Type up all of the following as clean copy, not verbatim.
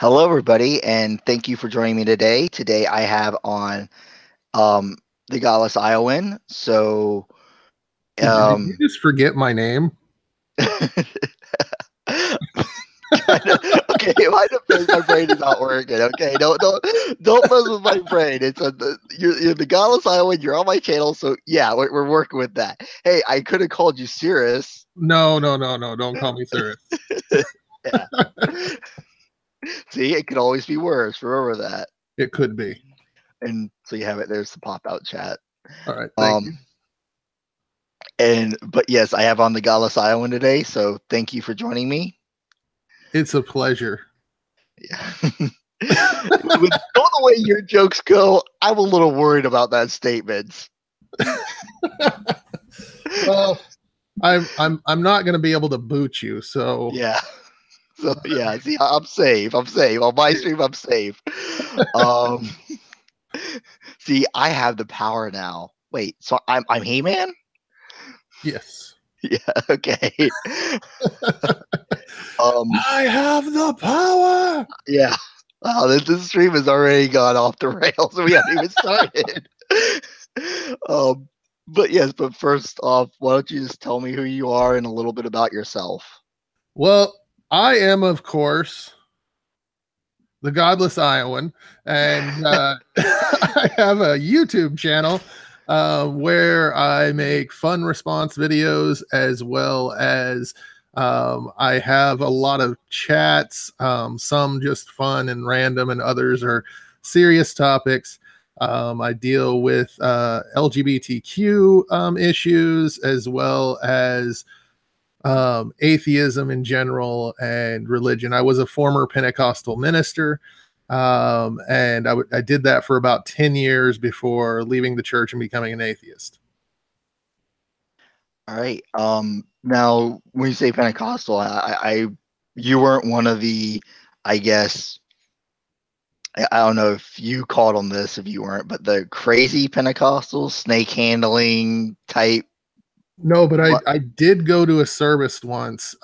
Hello, everybody, and thank you for joining me today. Today, I have on um, the Godless Iowan. So, Did you um, just forget my name? okay, my brain is not working. Okay, don't mess with my brain. You're the Godless Iowan. You're on my channel, so yeah, we're working with that. Hey, I could have called you Cirrus. No, no, no, no. Don't call me Cyrus. Yeah, see, it could always be worse. Remember that. It could be. And so you have it. There's the pop out chat. All right. Thank you. Um, but yes, I have on the Godless Iowan today, so thank you for joining me. It's a pleasure. Yeah. With all the way your jokes go, I'm a little worried about that statement. Well, I'm not going to be able to boot you, so Yeah. So yeah, see, I'm safe. I'm safe. On my stream, I'm safe. Um see, I have the power now. Wait, so I'm He-Man? yes. Yeah, okay. um I have the power. yeah. Wow, this stream has already gone off the rails. We haven't even started. um, but yes, but first off, why don't you just tell me who you are and a little bit about yourself? Well, I am, of course, the Godless Iowan, and I have a YouTube channel where I make fun response videos as well as I have a lot of chats, some just fun and random, and others are serious topics. I deal with LGBTQ issues as well as atheism in general and religion. I was a former Pentecostal minister, and I did that for about 10 years before leaving the church and becoming an atheist. All right. Now when you say Pentecostal, you weren't one of the, I guess, I don't know if you called them this if you weren't, but the crazy Pentecostals, snake handling type. No, but What? I did go to a service once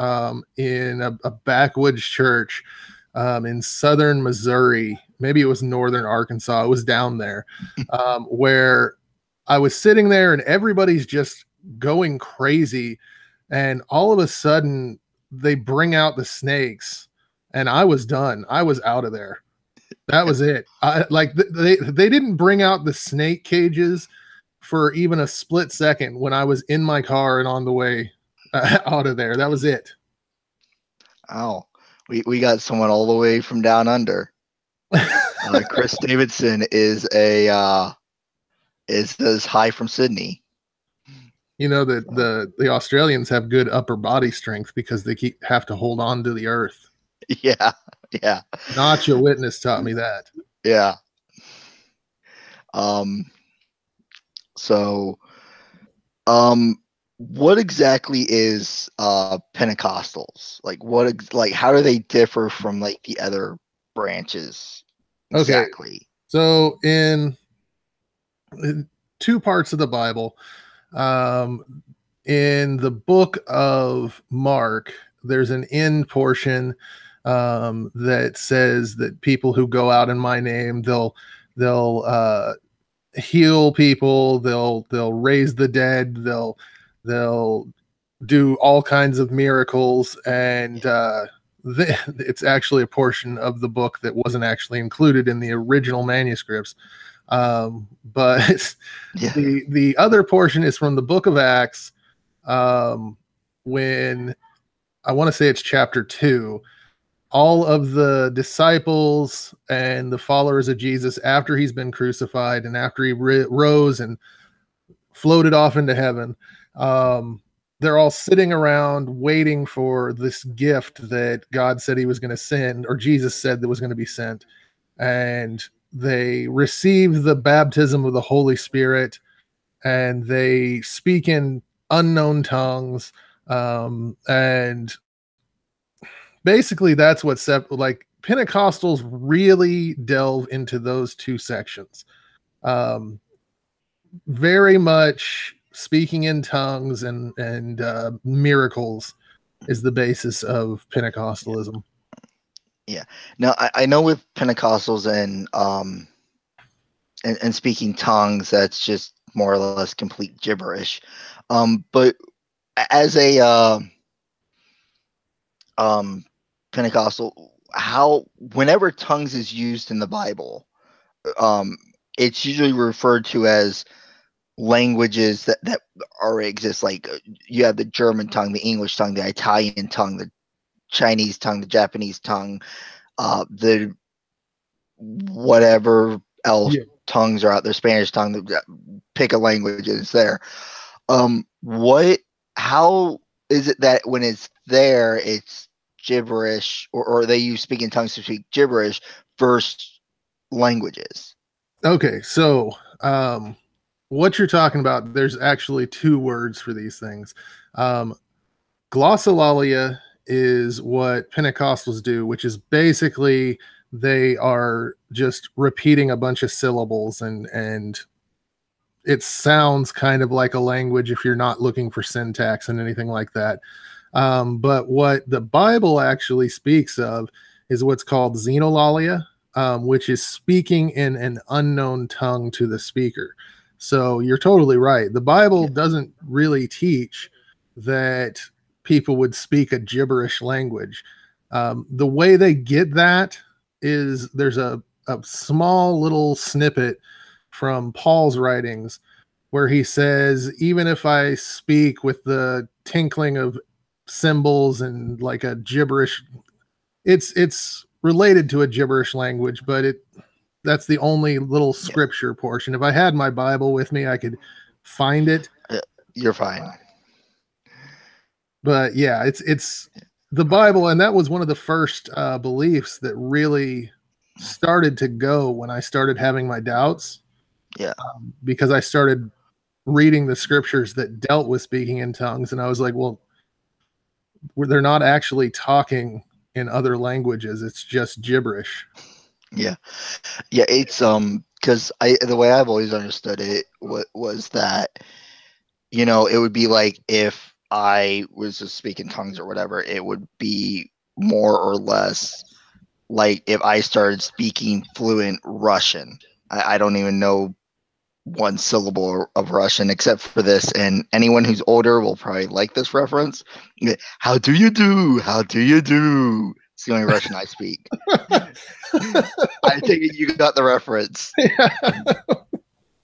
in a backwoods church in southern Missouri. Maybe it was northern Arkansas. It was down there where I was sitting there and everybody's just going crazy. And all of a sudden, they bring out the snakes, and I was done. I was out of there. That was it. They didn't bring out the snake cages for even a split second when I was in my car and on the way out of there. That was it. Oh, we got someone all the way from down under. Chris Davidson is high from Sydney. You know that So, the Australians have good upper body strength because they have to hold on to the earth. yeah, yeah, Not Witness taught me that. yeah. Um, so, um, what exactly is Pentecostals? Like, like how do they differ from like the other branches Okay, exactly? so in two parts of the Bible, um, in the book of Mark, there's an end portion that says that people who go out in my name, they'll heal people, they'll raise the dead, they'll do all kinds of miracles, and it's actually a portion of the book that wasn't actually included in the original manuscripts. But Yeah. the other portion is from the book of Acts, when I want to say it's chapter 2. All of the disciples and the followers of Jesus, after he's been crucified and after he rose and floated off into heaven, they're all sitting around waiting for this gift that God said he was going to send, or Jesus said that was going to be sent. And they receive the baptism of the Holy Spirit, and they speak in unknown tongues. And basically, that's what like Pentecostals really delve into those two sections. Um, Very much speaking in tongues and miracles is the basis of Pentecostalism. Yeah. Now I know with Pentecostals and speaking tongues, that's just more or less complete gibberish. But as a um, Pentecostal, how whenever tongues is used in the Bible, um, it's usually referred to as languages that already exist. Like you have the German tongue, the English tongue, the Italian tongue, the Chinese tongue, the Japanese tongue, the whatever else Yeah. tongues are out there, Spanish tongue. Pick a language, and it's there. What? How is it that when it's there, it's gibberish, or they use speaking tongues to speak gibberish versus languages? Okay, so what you're talking about, there's actually two words for these things. Um, glossolalia is what Pentecostals do, which is basically they are just repeating a bunch of syllables, and it sounds kind of like a language if you're not looking for syntax and anything like that. But what the Bible actually speaks of is what's called xenolalia, which is speaking in an unknown tongue to the speaker. So you're totally right. The Bible Yeah, doesn't really teach that people would speak a gibberish language. The way they get that is there's a small little snippet from Paul's writings where he says, even if I speak with the tinkling of cymbals and like a gibberish, it's related to a gibberish language, but that's the only little yeah, scripture portion. If I had my Bible with me, I could find it. yeah, you're fine. But yeah, it's the Bible, and that was one of the first beliefs that really started to go when I started having my doubts, Yeah, because I started reading the scriptures that dealt with speaking in tongues, and I was like, well, they're not actually talking in other languages; it's just gibberish. yeah, yeah. It's because I the way I've always understood it was that it would be like if I was just speaking tongues or whatever, it would be more or less like if I started speaking fluent Russian. I don't even know one syllable of Russian except for this, and anyone who's older will probably like this reference. How do you do? How do you do? It's the only Russian I speak. I take it you got the reference.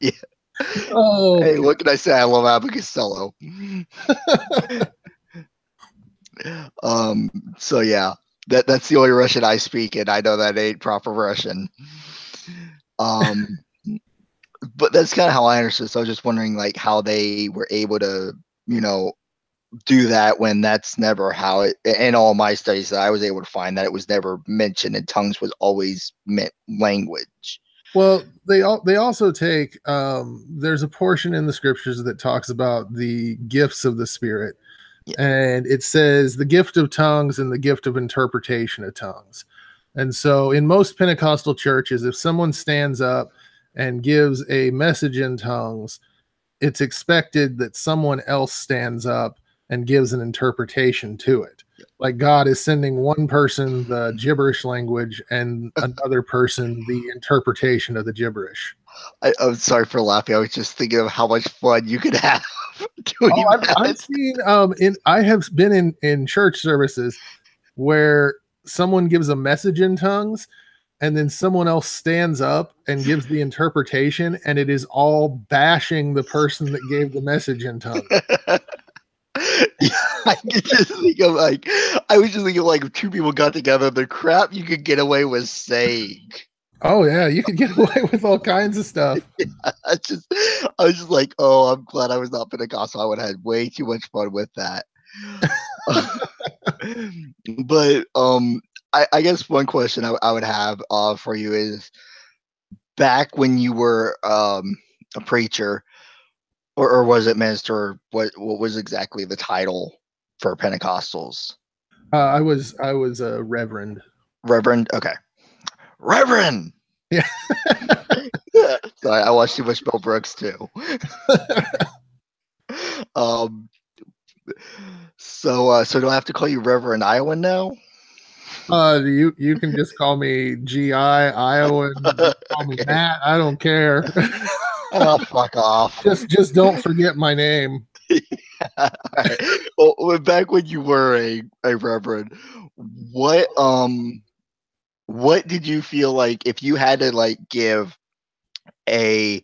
Yeah. Hey, Okay. what can I say? I love Abbott Costello. Um, so yeah, that's the only Russian I speak, and I know that ain't proper Russian. Um, but that's kind of how I understood. So I was just wondering, like, how they were able to, you know, do that when that's never how it. In all my studies, that I was able to find that it was never mentioned, and tongues was always meant language. Well, they also take there's a portion in the scriptures that talks about the gifts of the Spirit, Yeah, and it says the gift of tongues and the gift of interpretation of tongues. And so in most Pentecostal churches, if someone stands up and gives a message in tongues, it's expected that someone else stands up and gives an interpretation to it. Like God is sending one person the gibberish language and another person the interpretation of the gibberish. I'm sorry for laughing. I was just thinking of how much fun you could have Oh, doing I've that. seen in I have been in church services where someone gives a message in tongues and then someone else stands up and gives the interpretation, and it is all bashing the person that gave the message in tongues. Yeah, I could just think of like I was just thinking of, like, if two people got together, the crap you could get away with saying. Oh yeah, you could get away with all kinds of stuff. I was just like, oh, I'm glad I was not Pentecostal. I would have had way too much fun with that. But I guess one question I would have for you is, back when you were a preacher, or was it minister? What was exactly the title for Pentecostals? I was a reverend. Reverend. Okay, Reverend. Yeah. Yeah. Sorry, I watched too much Bill Brooks too. Um. So do I have to call you Reverend Iowan now? You can just call me GI Iowan. You can call me Okay. Matt. I don't care. Oh, fuck off. Just don't forget my name. All right. Well, back when you were a reverend, what what did you feel like if you had to like give a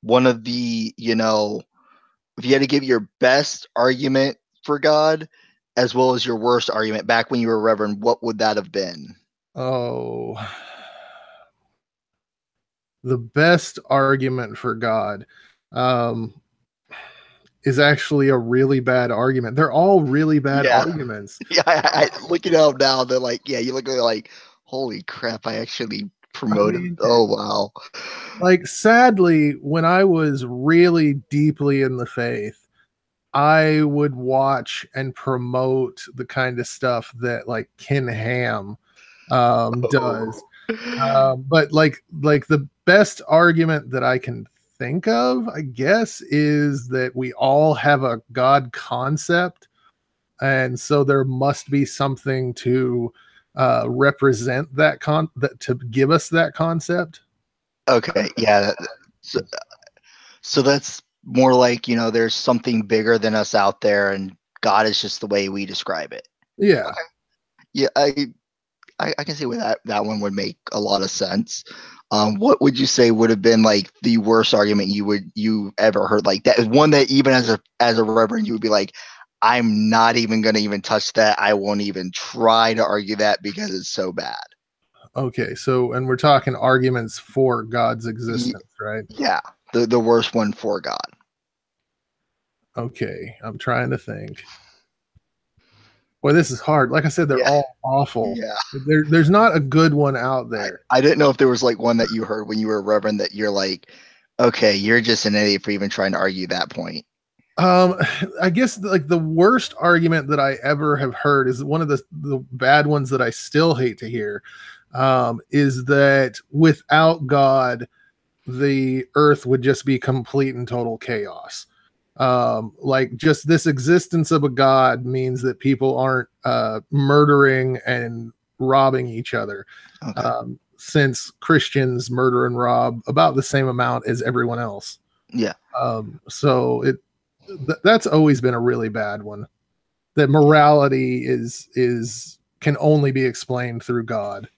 one of the, if you had to give your best argument for God as well as your worst argument back when you were a reverend, what would that have been? Oh, the best argument for God um, is actually a really bad argument. They're all really bad Yeah. arguments. Yeah, looking it up now, they're like, yeah, you look at it like, holy crap, I actually I promoted. mean, Oh, wow. like, sadly, when I was really deeply in the faith, I would watch and promote the kind of stuff that like Ken Ham does. But like the best argument that I can think of, I guess, is that we all have a God concept, and so there must be something to represent that to give us that concept. Okay, yeah. So, so that's more like, there's something bigger than us out there, and God is just the way we describe it. Yeah. Okay. Yeah, I can see where that one would make a lot of sense. What would you say would have been like the worst argument you ever heard? Like that is one that even as a reverend you would be like, I'm not even gonna even touch that. I won't even try to argue that because it's so bad. Okay. So, and we're talking arguments for God's existence, right? Yeah, the worst one for God. Okay. I'm trying to think. Boy, this is hard. Like I said, they're Yeah, all awful. yeah. There's not a good one out there. I didn't know if there was like one that you heard when you were a reverend that you're like, okay, you're just an idiot for even trying to argue that point. Um, I guess like the worst argument that I ever have heard is one of the bad ones that I still hate to hear. Is that without God, the earth would just be complete and total chaos. Like just this existence of a God means that people aren't murdering and robbing each other. Okay. Since Christians murder and rob about the same amount as everyone else. Yeah. So that's always been a really bad one. That morality is can only be explained through God.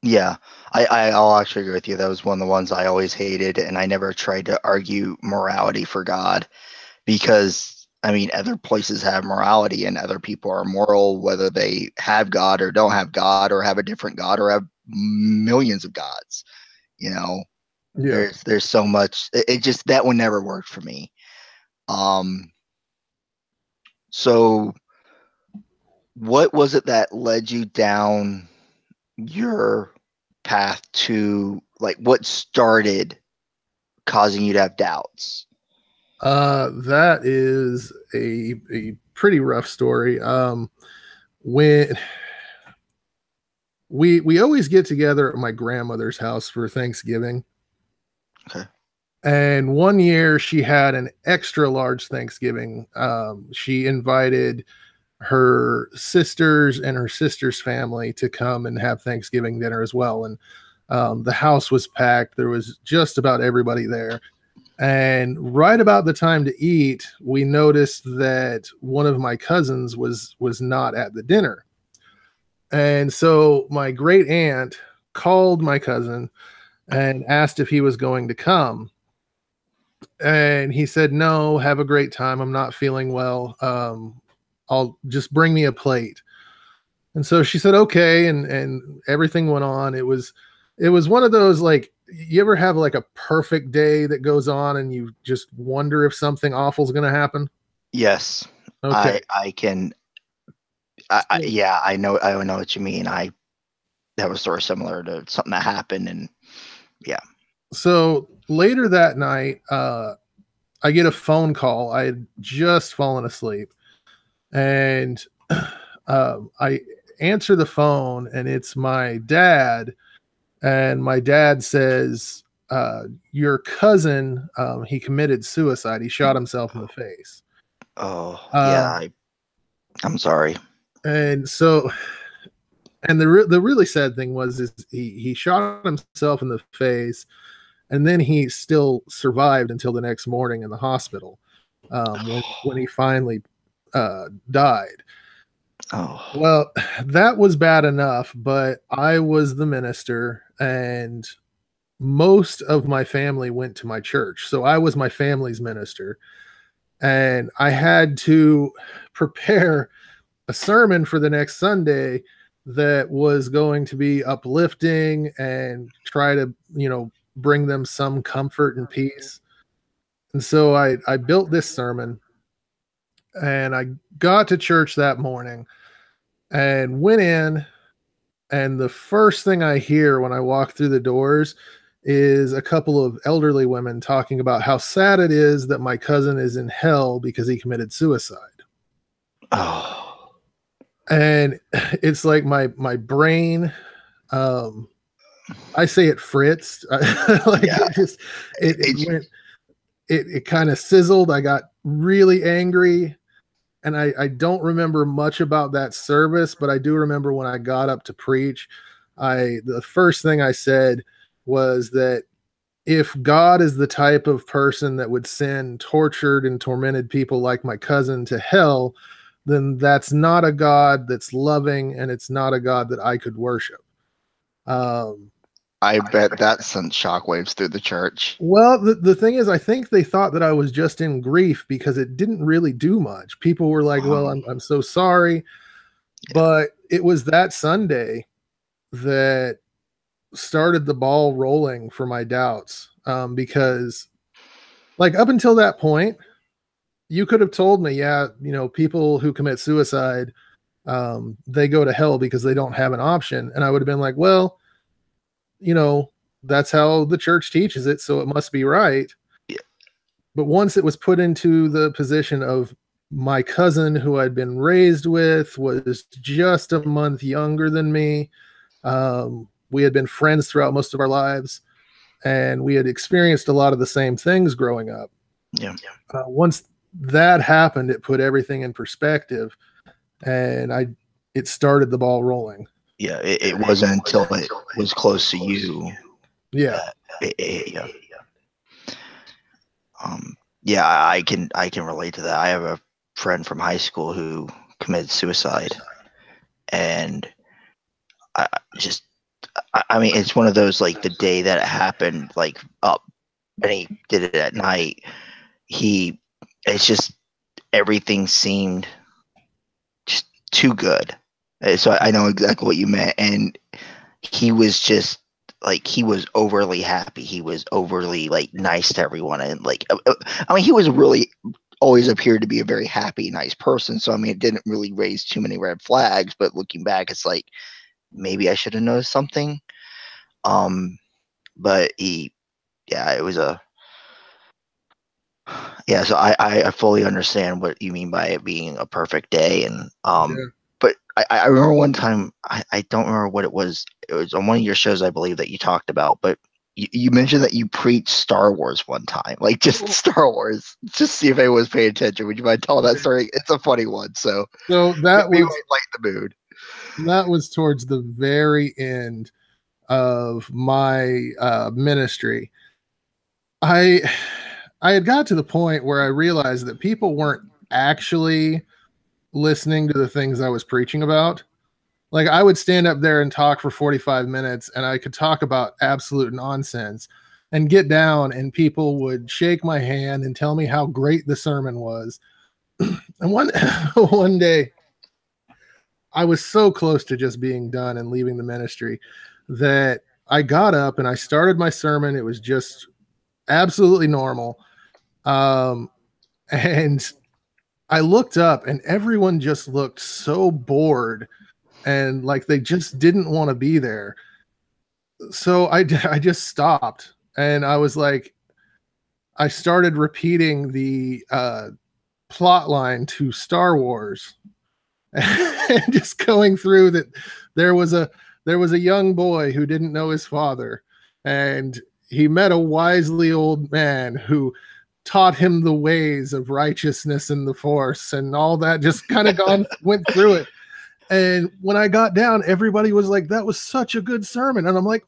Yeah, I'll actually agree with you. That was one of the ones I always hated, and I never tried to argue morality for God because I mean, other places have morality, and other people are moral, whether they have God or don't have God, or have a different God, or have millions of gods. You know, Yeah. there's so much. It just that one never worked for me. Um, so what was it that led you down your path to like what started causing you to have doubts? That is a pretty rough story. When we always get together at my grandmother's house for Thanksgiving. Okay. And one year she had an extra large Thanksgiving. She invited her sisters and her sister's family to come and have Thanksgiving dinner as well. And the house was packed. There was just about everybody there. And right about the time to eat, we noticed that one of my cousins was not at the dinner. And so my great aunt called my cousin and asked if he was going to come. And he said, "No, have a great time. I'm not feeling well. I'll just bring me a plate." And so she said, "Okay." And everything went on. It was one of those, like, you ever have like a perfect day that goes on and you just wonder if something awful is going to happen? Yes. Okay. I can So, yeah, I know what you mean. I that was sort of similar to something that happened, and yeah. so later that night, I get a phone call. I had just fallen asleep, and I answer the phone, and it's my dad. And my dad says, "Your cousin, he committed suicide. He shot himself in the face." Oh, yeah, Um, I'm sorry. and so, And the really sad thing was is he shot himself in the face, and then he still survived until the next morning in the hospital, when he finally died. Oh, Well, that was bad enough, but I was the minister, and most of my family went to my church. So I was my family's minister, and I had to prepare a sermon for the next Sunday that was going to be uplifting and try to, bring them some comfort and peace. And so I built this sermon, and I got to church that morning and went in. And the first thing I hear when I walk through the doors is a couple of elderly women talking about how sad it is that my cousin is in hell because he committed suicide. oh, And it's like my brain, I say it fritzed. Like yeah. it kind of sizzled. I got really angry, and I don't remember much about that service, but I do remember when I got up to preach, the first thing I said was that if God is the type of person that would send tortured and tormented people like my cousin to hell, then that's not a God that's loving, and it's not a God that I could worship. I bet that sent shockwaves through the church. Well, the thing is, I think they thought that I was just in grief because it didn't really do much. People were like, well, I'm so sorry. Yeah. But it was that Sunday that started the ball rolling for my doubts. Because like up until that point, you could have told me, yeah, people who commit suicide, they go to hell because they don't have an option. And I would have been like, well, that's how the church teaches it, so it must be right. Yeah. But once it was put into the position of my cousin who I'd been raised with was just a month younger than me, we had been friends throughout most of our lives, and we had experienced a lot of the same things growing up. Yeah. Once that happened, it put everything in perspective, and it started the ball rolling. Yeah, it wasn't until it was close to you. Yeah. Yeah. Yeah, I can relate to that. I have a friend from high school who committed suicide, and I mean, it's one of those, like, the day that it happened, like, up, and he did it at night. It's just everything seemed just too good. So I know exactly what you meant, and he was just like, he was overly happy. He was overly, like, nice to everyone, and like, I mean, he was really always appeared to be a very happy, nice person. So I mean, it didn't really raise too many red flags. But looking back, it's like maybe I should have noticed something. But it was so I fully understand what you mean by it being a perfect day. And but I remember one time, I don't remember what it was. It was on one of your shows, I believe, that you talked about, but you mentioned that you preached Star Wars one time, like just Star Wars, just see if anyone was paying attention. Would you mind telling that story? It's a funny one. So that maybe was light the mood. That was towards the very end of my ministry. I had got to the point where I realized that people weren't actually listening to the things I was preaching about. Like, I would stand up there and talk for 45 minutes, and I could talk about absolute nonsense and get down, and people would shake my hand and tell me how great the sermon was. And one day, I was so close to just being done and leaving the ministry that I got up and I started my sermon. It was just absolutely normal. And I looked up, and everyone just looked so bored and like they just didn't want to be there. So I just stopped, and I was like, I started repeating the plot line to Star Wars, and just going through that there was a young boy who didn't know his father, and he met a wisely old man who taught him the ways of righteousness and the Force, and all that. Just kind of went through it. And when I got down, everybody was like, that was such a good sermon. And I'm like,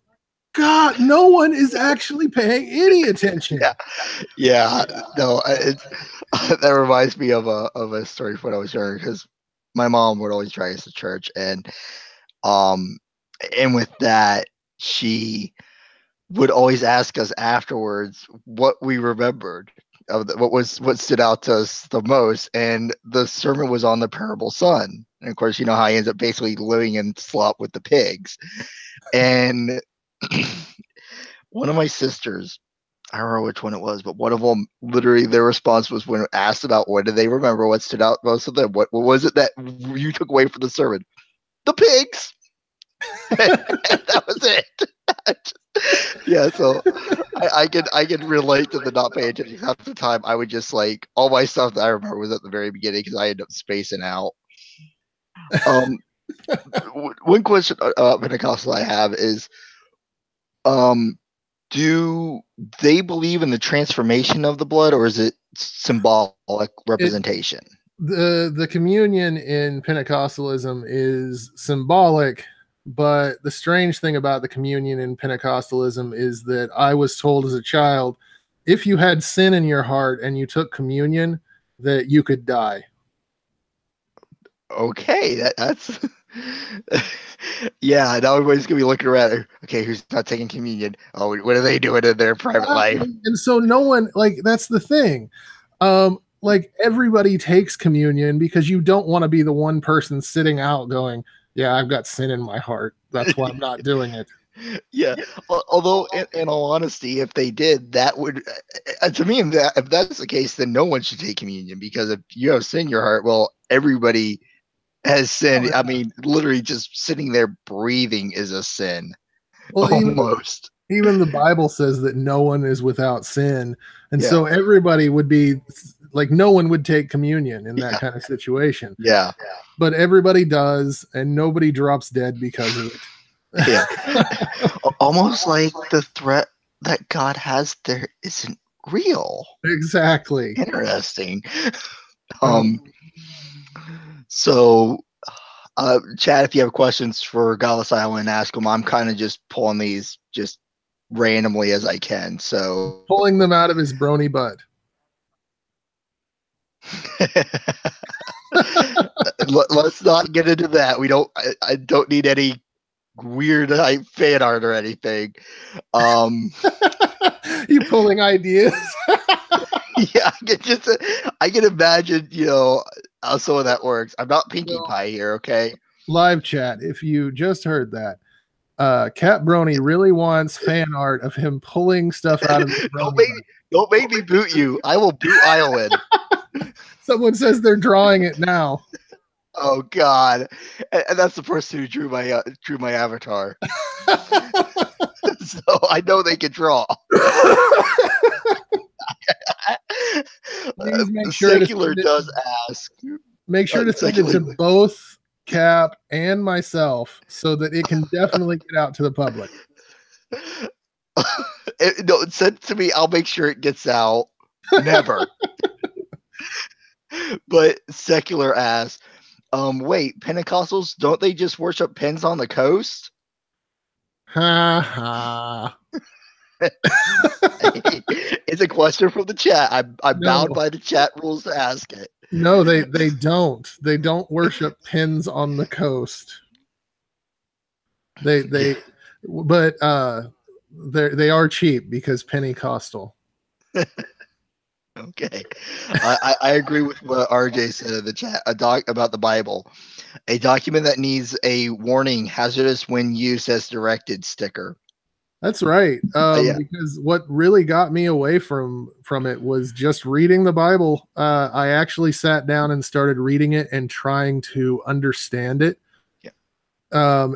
God, no one is actually paying any attention. Yeah, yeah. No, that reminds me of a story from when I was younger, because my mom would always drag us to church, um, and with that, she would always ask us afterwards what we remembered of what stood out to us the most, and the sermon was on the parable son. And of course, you know how he ends up basically living in slop with the pigs. And one of my sisters, I don't remember which one it was, but one of them, literally their response was, when asked about what did they remember, what stood out most of them, what was it that you took away from the sermon? The pigs. That was it. Yeah, so I can relate to the not paying attention. Half the time I would just, like, all my stuff that I remember was at the very beginning, because I ended up spacing out. Um, one question, Pentecostal, I have is, um, do they believe in the transformation of the blood, or is it symbolic representation? The communion in Pentecostalism is symbolic, but the strange thing about the communion in Pentecostalism is that I was told as a child, if you had sin in your heart and you took communion, that you could die. Okay, that's yeah. Now everybody's gonna be looking around. Okay, who's not taking communion? Oh, what are they doing in their private life? And so no one, like, that's the thing. Like, everybody takes communion because you don't want to be the one person sitting out going, yeah, I've got sin in my heart. That's why I'm not doing it. Yeah. Although, in all honesty, if they did, that would, to me, if that's the case, then no one should take communion, because if you have sin in your heart, well, everybody has sin. I mean, literally, just sitting there breathing is a sin, Well, almost. even the Bible says that no one is without sin. And Yeah. so everybody would be like, no one would take communion in that kind of situation. Yeah. But everybody does, and nobody drops dead because of it. Yeah. Almost like the threat that God has there isn't real. Exactly. Interesting. So, Chad, if you have questions for Godless Iowan, ask them. I'm kind of just pulling these just randomly as I can. So pulling them out of his brony butt. Let's not get into that. We don't. I don't need any weird fan art or anything. You pulling ideas? Yeah, I can imagine, how some of that works. I'm not Pinkie Pie here, okay? Live chat. If you just heard that, Cat Brony really wants fan art of him pulling stuff out of his brony. Don't make me boot you. I will boot Iowan. Someone says they're drawing it now. Oh God, and that's the person who drew my avatar. So I know they can draw. Please make sure Secular does ask. Make sure to send it to both Cap and myself so that it can definitely get out to the public. No, send it to me. I'll make sure it gets out. Never. But Secular asks, wait, Pentecostals, don't they just worship pins on the coast? Ha ha. It's a question from the chat. I'm bound by the chat rules to ask it. No, they don't. They don't worship pins on the coast. They are cheap because Pentecostal. Okay. I agree with what RJ said in the chat about the Bible. A document that needs a warning, hazardous when used as directed sticker. That's right. Because what really got me away from it was just reading the Bible. I actually sat down and started reading it and trying to understand it. Yeah.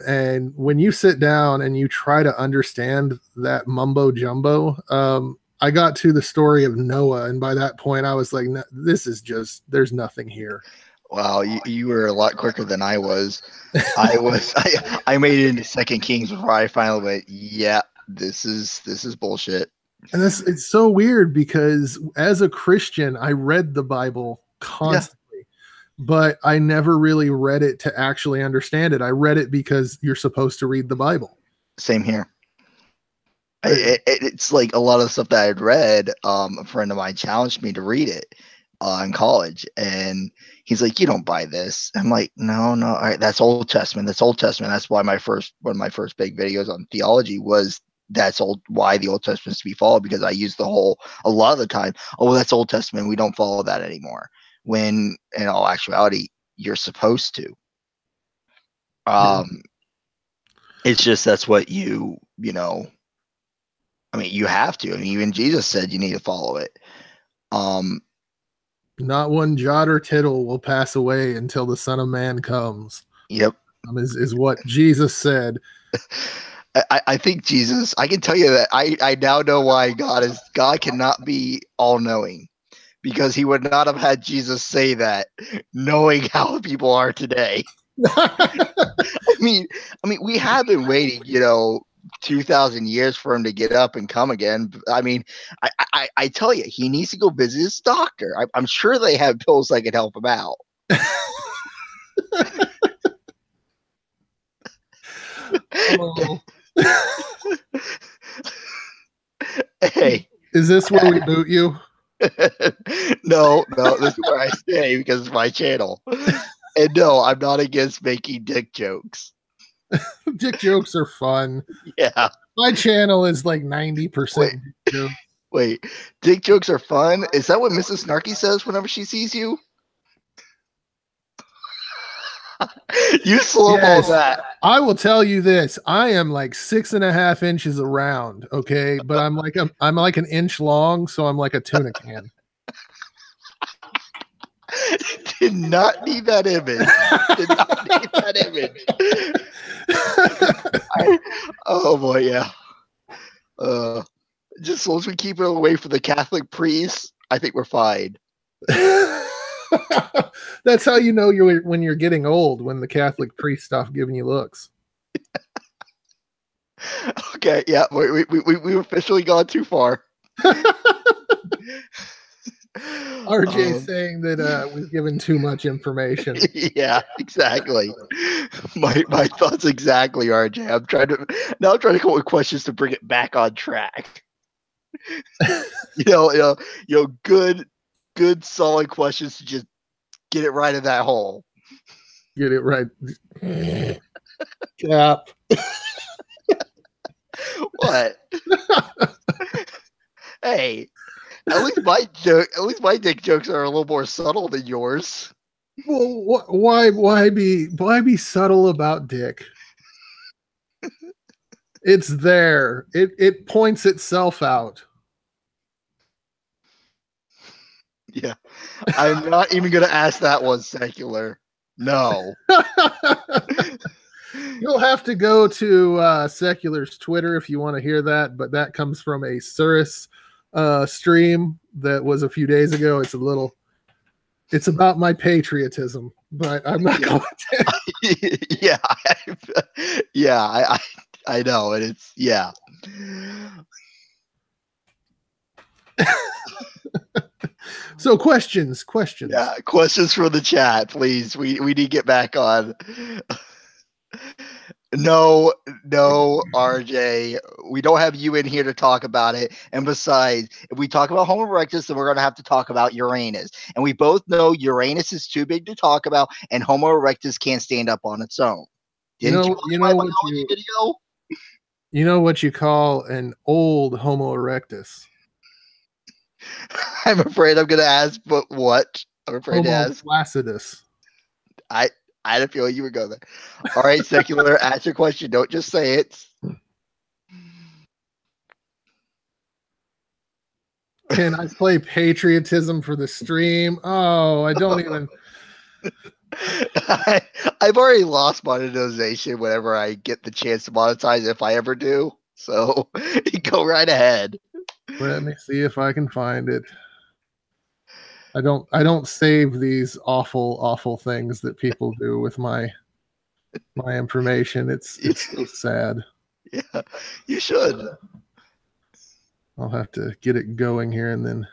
And when you sit down and you try to understand that mumbo jumbo, I got to the story of Noah, and by that point I was like, no, this is just, there's nothing here. Wow, you were a lot quicker than I was. I made it into 2 Kings before I finally went, yeah, this is bullshit. And it's so weird because as a Christian, I read the Bible constantly. Yeah. but I never really read it to actually understand it. I read it because you're supposed to read the Bible. Same here. It's like a lot of the stuff that I'd read. A friend of mine challenged me to read it in college, and he's like, "You don't buy this." I'm like, "No, no, all right, that's Old Testament. That's Old Testament." That's why one of my first big videos on theology was why the Old Testament is to be followed, because I use a lot of the time, oh, that's Old Testament. We don't follow that anymore. When in all actuality, you're supposed to. Yeah. It's just that's what you know. I mean, you have to. I mean, even Jesus said you need to follow it. Not one jot or tittle will pass away until the Son of Man comes. Yep. Is what Jesus said. I think Jesus, I can tell you that I now know why God cannot be all knowing, because he would not have had Jesus say that knowing how people are today. I mean, we have been waiting, 2,000 years for him to get up and come again. I mean, I tell you, he needs to go visit his doctor. I'm sure they have pills that can help him out. Oh. Hey, is this where we boot you? No, this is where I stay because it's my channel. And no, I'm not against making dick jokes. Dick jokes are fun. Yeah. My channel is like 90% dick jokes. Wait, dick jokes are fun? Is that what Mrs. Snarky says whenever she sees you? You slow-mo that. I will tell you this. I am like 6.5 inches around, okay? But I'm like an inch long, so I'm like a tuna can. Did not need that image. Did not need that image. Oh boy, yeah. Just as long as we keep it away from the Catholic priests, I think we're fine. That's how you know when you're getting old, when the Catholic priests stop giving you looks. Okay, yeah, we've officially gone too far. RJ saying that we've given too much information. Yeah, exactly. My thoughts exactly, RJ. I'm trying to come up with questions to bring it back on track. Good solid questions to just get it right in that hole. Get it right. Cap. What? Hey, at least my dick jokes are a little more subtle than yours. Well, why be subtle about dick? It's there. It points itself out. Yeah, I'm not even gonna ask that one, secular. No. You'll have to go to Secular's Twitter if you want to hear that, but that comes from a Surus stream that was a few days ago. It's about my patriotism, but I'm not going to. Yeah, I know, and it's yeah. So questions. Yeah, questions from the chat, please. We need to get back on. No, RJ, we don't have you in here to talk about it. And besides, if we talk about Homo erectus, then we're going to have to talk about Uranus. And we both know Uranus is too big to talk about, and Homo erectus can't stand up on its own. You know what you call an old Homo erectus? I'm afraid I'm going to ask, but what? I'm afraid to ask. Flaccidus. I had a feeling you would go there. All right, secular, ask your question. Don't just say it. Can I play patriotism for the stream? Oh, I don't even. I've already lost monetization whenever I get the chance to monetize, if I ever do. So go right ahead. Let me see if I can find it. I don't save these awful things that people do with my information. It's so sad. Yeah, you should. I'll have to get it going here and then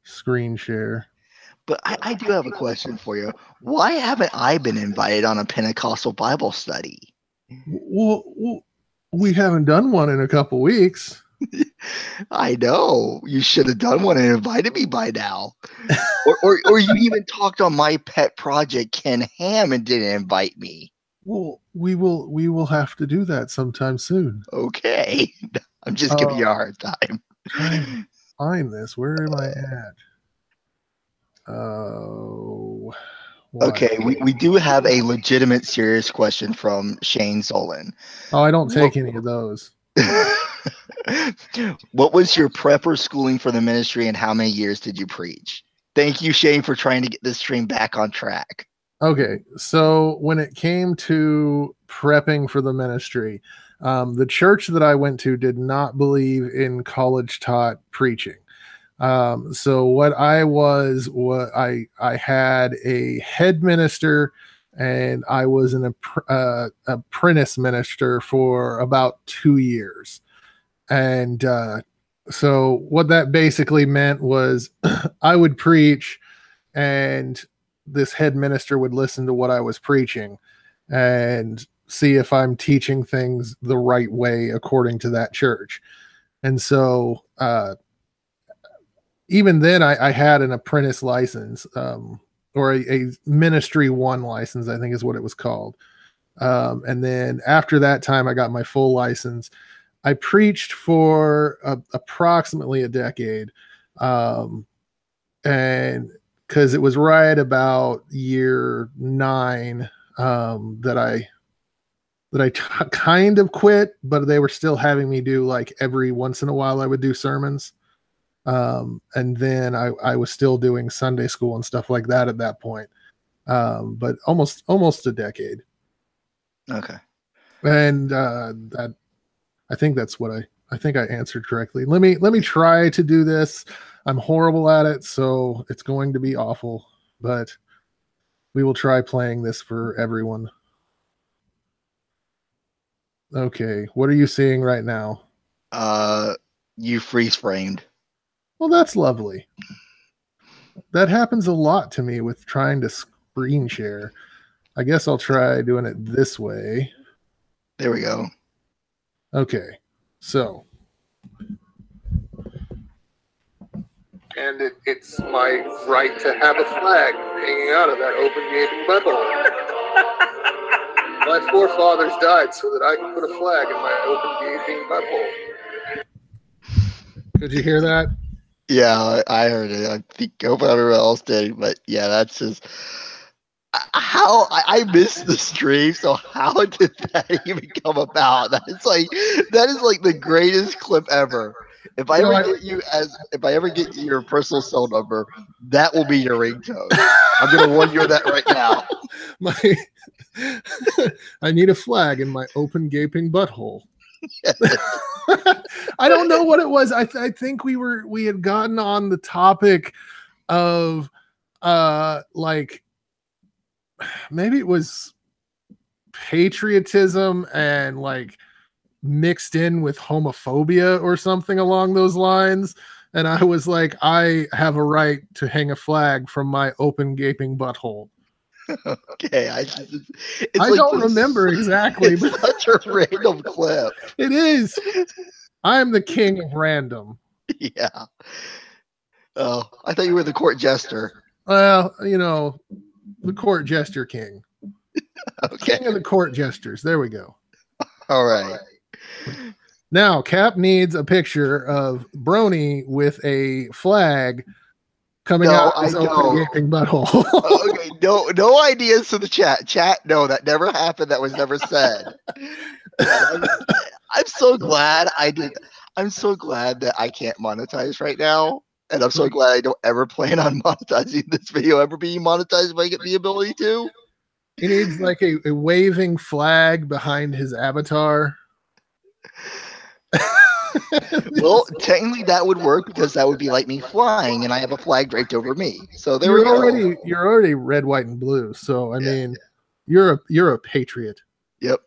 screen share. But I do have a question for you. Why haven't I been invited on a Pentecostal Bible study? Well, we haven't done one in a couple weeks. I know. You should have done one and invited me by now. Or you even talked on my pet project, Ken Ham, and didn't invite me. Well, we will have to do that sometime soon. Okay. I'm just giving you a hard time. Trying to find this. Where am I at? Oh, Okay, we do have a legitimate, serious question from Shane Zolan. Oh, I don't take any of those. What was your prepper schooling for the ministry, and how many years did you preach? Thank you, Shane, for trying to get this stream back on track. Okay, so when it came to prepping for the ministry, the church that I went to did not believe in college taught preaching. So what I had a head minister, and I was an apprentice minister for about 2 years. And so what that basically meant was I would preach, and this head minister would listen to what I was preaching and see if I'm teaching things the right way according to that church. And so even then I had an apprentice license, or a ministry 1 license, I think is what it was called. And then after that time, I got my full license. I preached for approximately a decade. And because it was right about year 9 that I kind of quit, but they were still having me do, like, every once in a while I would do sermons. And then I was still doing Sunday school and stuff like that at that point. But almost a decade. Okay. And that, I think that's what I think I answered correctly. Let me try to do this. I'm horrible at it, so it's going to be awful, but we will try playing this for everyone. Okay, what are you seeing right now? You freeze framed. Well, that's lovely. That happens a lot to me with trying to screen share. I guess I'll try doing it this way. There we go. Okay, so. And it's my right to have a flag hanging out of that open gaping butthole. My forefathers died so that I could put a flag in my open gaping butthole. Could you hear that? Yeah, I heard it. I think hope everyone else did, but yeah, that's just how I missed the stream. So how did that even come about? That is like the greatest clip ever. If I ever get your personal cell number, that will be your ringtone. I'm gonna warn you of that right now. I need a flag in my open gaping butthole. I don't know what it was. I think we had gotten on the topic of like, maybe it was patriotism and like mixed in with homophobia or something along those lines. And I was like, I have a right to hang a flag from my open gaping butthole. Okay, I don't remember exactly. It's such a random clip. It is. I'm the king of random. Yeah. Oh, I thought you were the court jester. Well, the court jester king. Okay. King of the court jesters. There we go. All right. Now, Cap needs a picture of Brony with a flag coming out of his open gaping butthole. Okay, no ideas to the chat. Chat, no, that never happened. That was never said. I'm so glad I'm so glad that I can't monetize right now. And I'm so glad I don't ever plan on monetizing this video ever being monetized if I get the ability to. He needs like a waving flag behind his avatar. Well, technically that would work because that would be like me flying and I have a flag draped over me. So there we go. You're already red, white, and blue. So I mean, you're a patriot. Yep.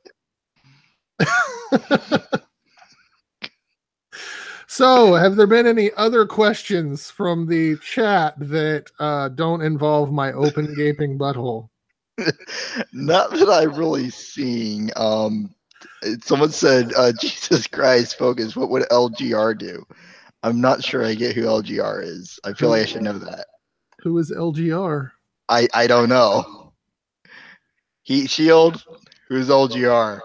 So So, have there been any other questions from the chat that don't involve my open gaping butthole? Not that I'm really seeing. Someone said, Jesus Christ, focus. What would LGR do? I'm not sure I get who LGR is. I feel like I should know that. Who is LGR? I don't know. Heat Shield? Who's LGR?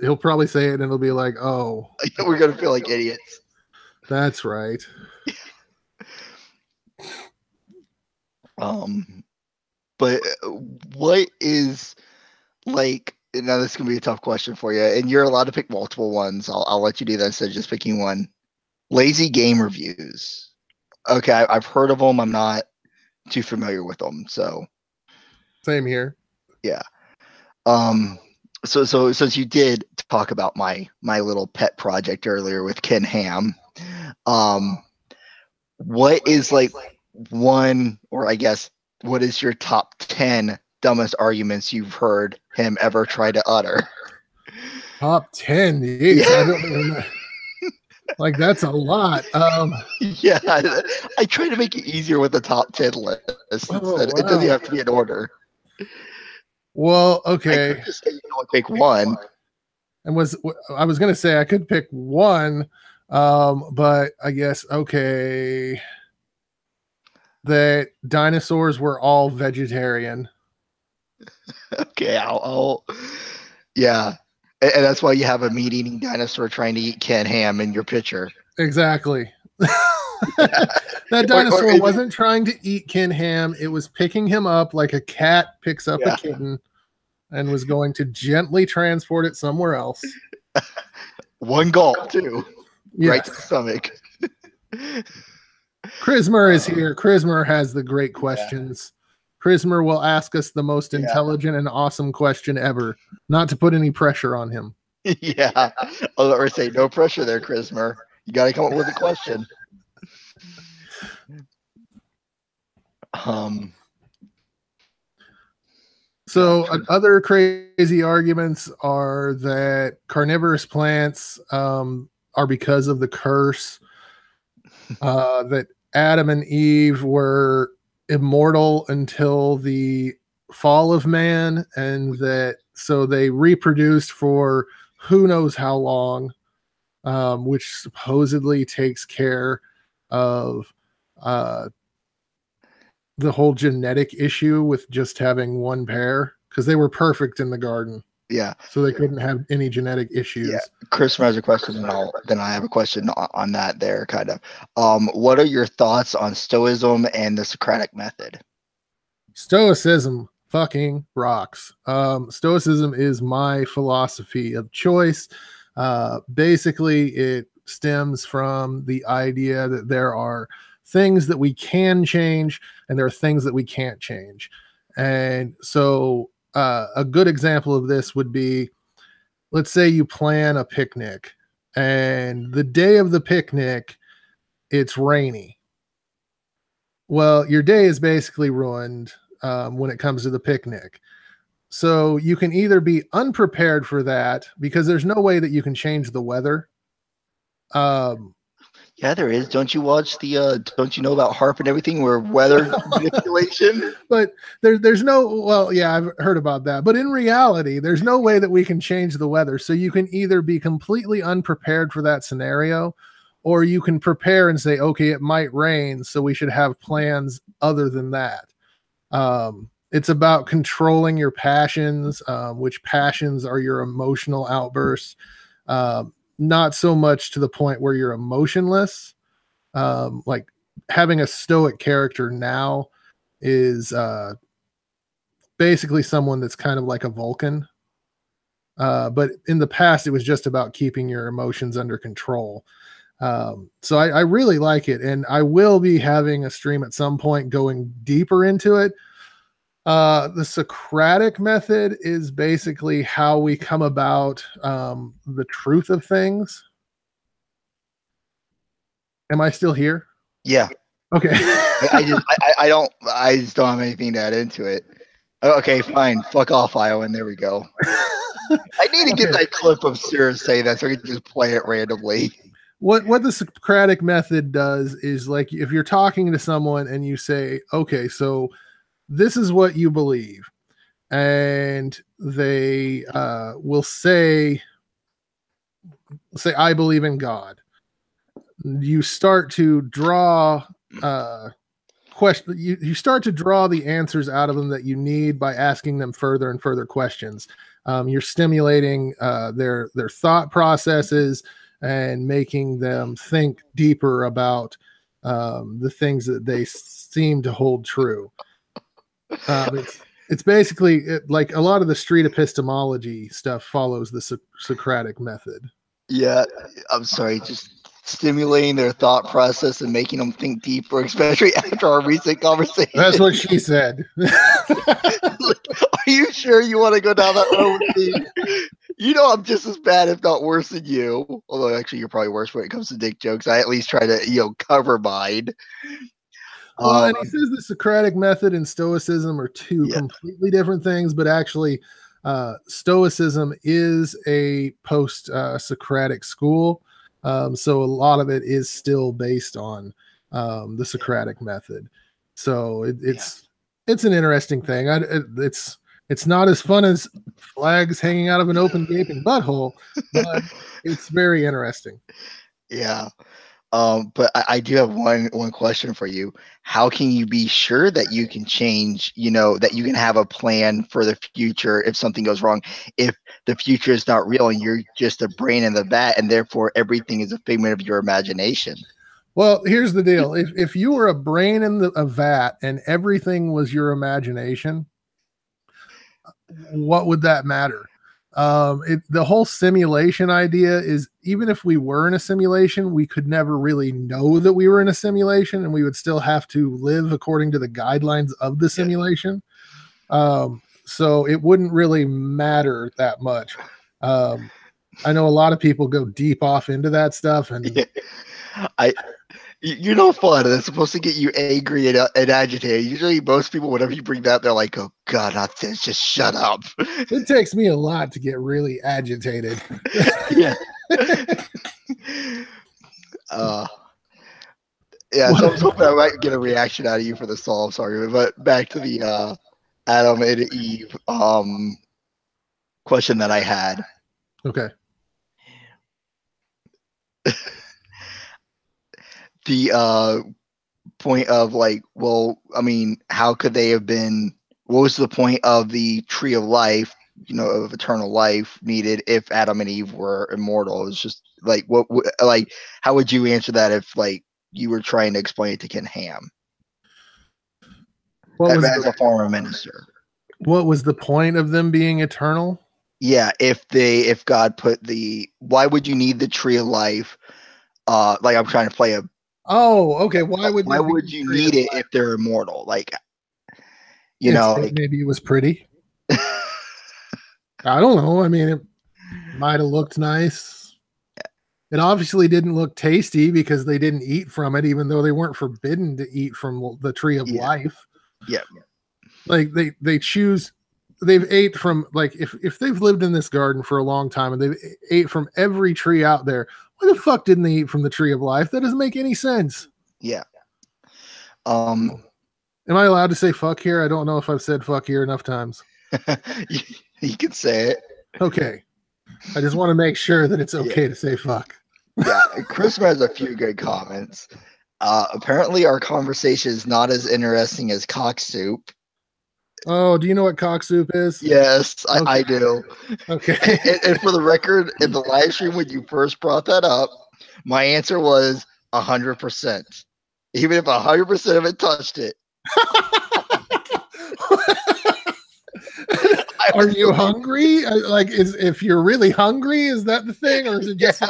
He'll probably say it and it'll be like, oh. We're going to feel like idiots. That's right. But what is, like, now this is going to be a tough question for you, and you're allowed to pick multiple ones. I'll let you do that instead of just picking one. Lazy game reviews. Okay, I've heard of them. I'm not too familiar with them, so. Same here. Yeah. So since you did talk about my little pet project earlier with Ken Ham, what is like one, or I guess what is your top 10 dumbest arguments you've heard him ever try to utter? Top 10. Jeez, yeah. I don't know. Like, that's a lot. Yeah, I try to make it easier with the top 10 list. It doesn't have to be in order. Well, okay. I could just say you can only pick one. And I was going to say I could pick one, but I guess, okay, that dinosaurs were all vegetarian. Okay, yeah. And that's why you have a meat-eating dinosaur trying to eat Ken Ham in your picture. Exactly. That dinosaur wasn't trying to eat Ken Ham. It was picking him up like a cat picks up a kitten and was going to gently transport it somewhere else. One gulp, too. Yes. Right to the stomach. Chrismer is here. Chrismer has the great questions. Chrismer will ask us the most intelligent and awesome question ever, not to put any pressure on him. Yeah. Or say, no pressure there, Chrismer. You got to come up with a question. So other crazy arguments are that carnivorous plants are because of the curse, that Adam and Eve were immortal until the fall of man, and that so they reproduced for who knows how long, which supposedly takes care of the whole genetic issue with just having one pair, because they were perfect in the garden. Yeah. So they couldn't have any genetic issues. Yeah. Chris has a question, and then I have a question on that there, kind of. What are your thoughts on Stoicism and the Socratic method? Stoicism fucking rocks. Stoicism is my philosophy of choice. Basically, it stems from the idea that there are things that we can change and there are things that we can't change. And so a good example of this would be, let's say you plan a picnic and the day of the picnic, it's rainy. Well, your day is basically ruined when it comes to the picnic. So you can either be unprepared for that because there's no way that you can change the weather. Yeah, there is. Don't you watch don't you know about HARP and everything, where weather manipulation? But there's no, well, yeah, I've heard about that. But in reality, there's no way that we can change the weather. So you can either be completely unprepared for that scenario, or you can prepare and say, okay, it might rain, so we should have plans other than that. It's about controlling your passions, which passions are your emotional outbursts. Not so much to the point where you're emotionless. Like having a stoic character now is basically someone that's kind of like a Vulcan. But in the past, it was just about keeping your emotions under control. So I really like it. And I will be having a stream at some point going deeper into it. The Socratic method is basically how we come about the truth of things. Am I still here? Yeah. Okay. I just don't have anything to add into it. Okay, fine. Fuck off, Iowan. There we go. I need to get that clip of Sarah saying that so I can just play it randomly. What the Socratic method does is, like, if you're talking to someone and you say, okay, so this is what you believe, and they will say, I believe in God. You start to draw you start to draw the answers out of them that you need by asking them further and further questions. You're stimulating their thought processes and making them think deeper about the things that they seem to hold true. It's basically like a lot of the street epistemology stuff follows the Socratic method. Yeah, I'm sorry, just stimulating their thought process and making them think deeper, especially after our recent conversation. That's what she said. Are you sure you want to go down that road with me? You know I'm just as bad, if not worse than you. Although actually you're probably worse when it comes to dick jokes. I at least try to, cover mine. Well, and he says the Socratic method and Stoicism are two completely different things, but actually Stoicism is a post-Socratic school. So a lot of it is still based on the Socratic method. So it's an interesting thing. It's not as fun as flags hanging out of an open gaping butthole, but it's very interesting. Yeah. But I do have one question for you. How can you be sure that you can change, that you can have a plan for the future if something goes wrong, if the future is not real and you're just a brain in the vat and therefore everything is a figment of your imagination? Well, here's the deal. If you were a brain in a vat and everything was your imagination, what would that matter? The whole simulation idea is, even if we were in a simulation, we could never really know that we were in a simulation, and we would still have to live according to the guidelines of the simulation. So it wouldn't really matter that much. I know a lot of people go deep off into that stuff, and you're no fun. That's supposed to get you angry and agitated. Usually, most people, whenever you bring that, they're like, "Oh God, not this! Just shut up." It takes me a lot to get really agitated. Yeah. Yeah. So I was hoping I might get a reaction out of you for the solve. Sorry, but back to the Adam and Eve question that I had. Okay. The point of how could they have been? What was the point of the tree of life, of eternal life needed if Adam and Eve were immortal? It's just like how would you answer that if you were trying to explain it to Ken Ham as a former minister? What was the point of them being eternal? Yeah, if God put why would you need the tree of life? I'm trying to play a. Oh, okay. Why would you need it if they're immortal? Maybe it was pretty. I don't know. I mean, it might have looked nice. It obviously didn't look tasty because they didn't eat from it, even though they weren't forbidden to eat from the tree of life. Yeah. Like they've ate from, if they've lived in this garden for a long time and they've ate from every tree out there, why the fuck didn't they eat from the tree of life? That doesn't make any sense. Yeah. Am I allowed to say fuck here? I don't know if I've said fuck here enough times. You can say it. Okay. I just want to make sure that it's okay to say fuck. Yeah. Chris has a few good comments. Apparently our conversation is not as interesting as cock soup. Oh, do you know what cock soup is? Yes, okay. I do. Okay. And for the record, in the live stream when you first brought that up, my answer was 100%. Even if 100% of it touched it. Are you hungry? If you're really hungry, is that the thing, or is it just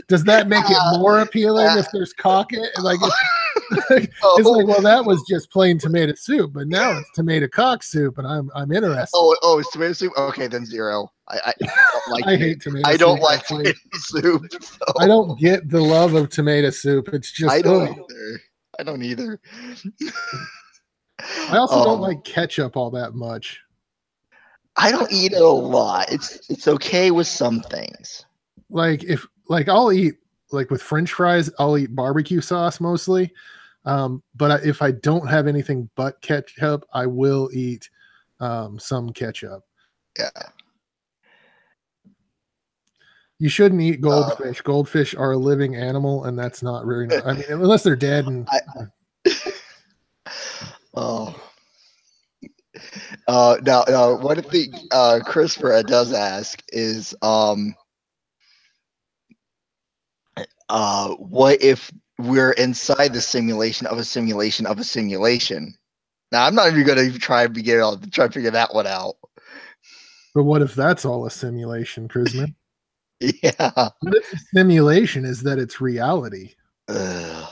does that make it more appealing if there's cock in? Well, that was just plain tomato soup, but now it's tomato cock soup, and I'm interested. Oh, it's tomato soup. Okay, then 0. I don't like. I hate tomato. I don't like tomato soup. So. I don't get the love of tomato soup. It's just I don't either. I also don't like ketchup all that much. I don't eat it a lot. It's okay with some things. Like if like I'll eat like with French fries, I'll eat barbecue sauce mostly. But if I don't have anything but ketchup, I will eat some ketchup. Yeah. You shouldn't eat Uh, goldfish. Goldfish are a living animal, and that's not very nice. I mean, unless they're dead. And I, oh. Now, one thing Christopher does ask is, what if we're inside the simulation of a simulation of a simulation? Now, I'm not even going to try to figure that one out. but what if that's all a simulation, Chrisman? Yeah. What if the simulation is that it's reality? Ugh.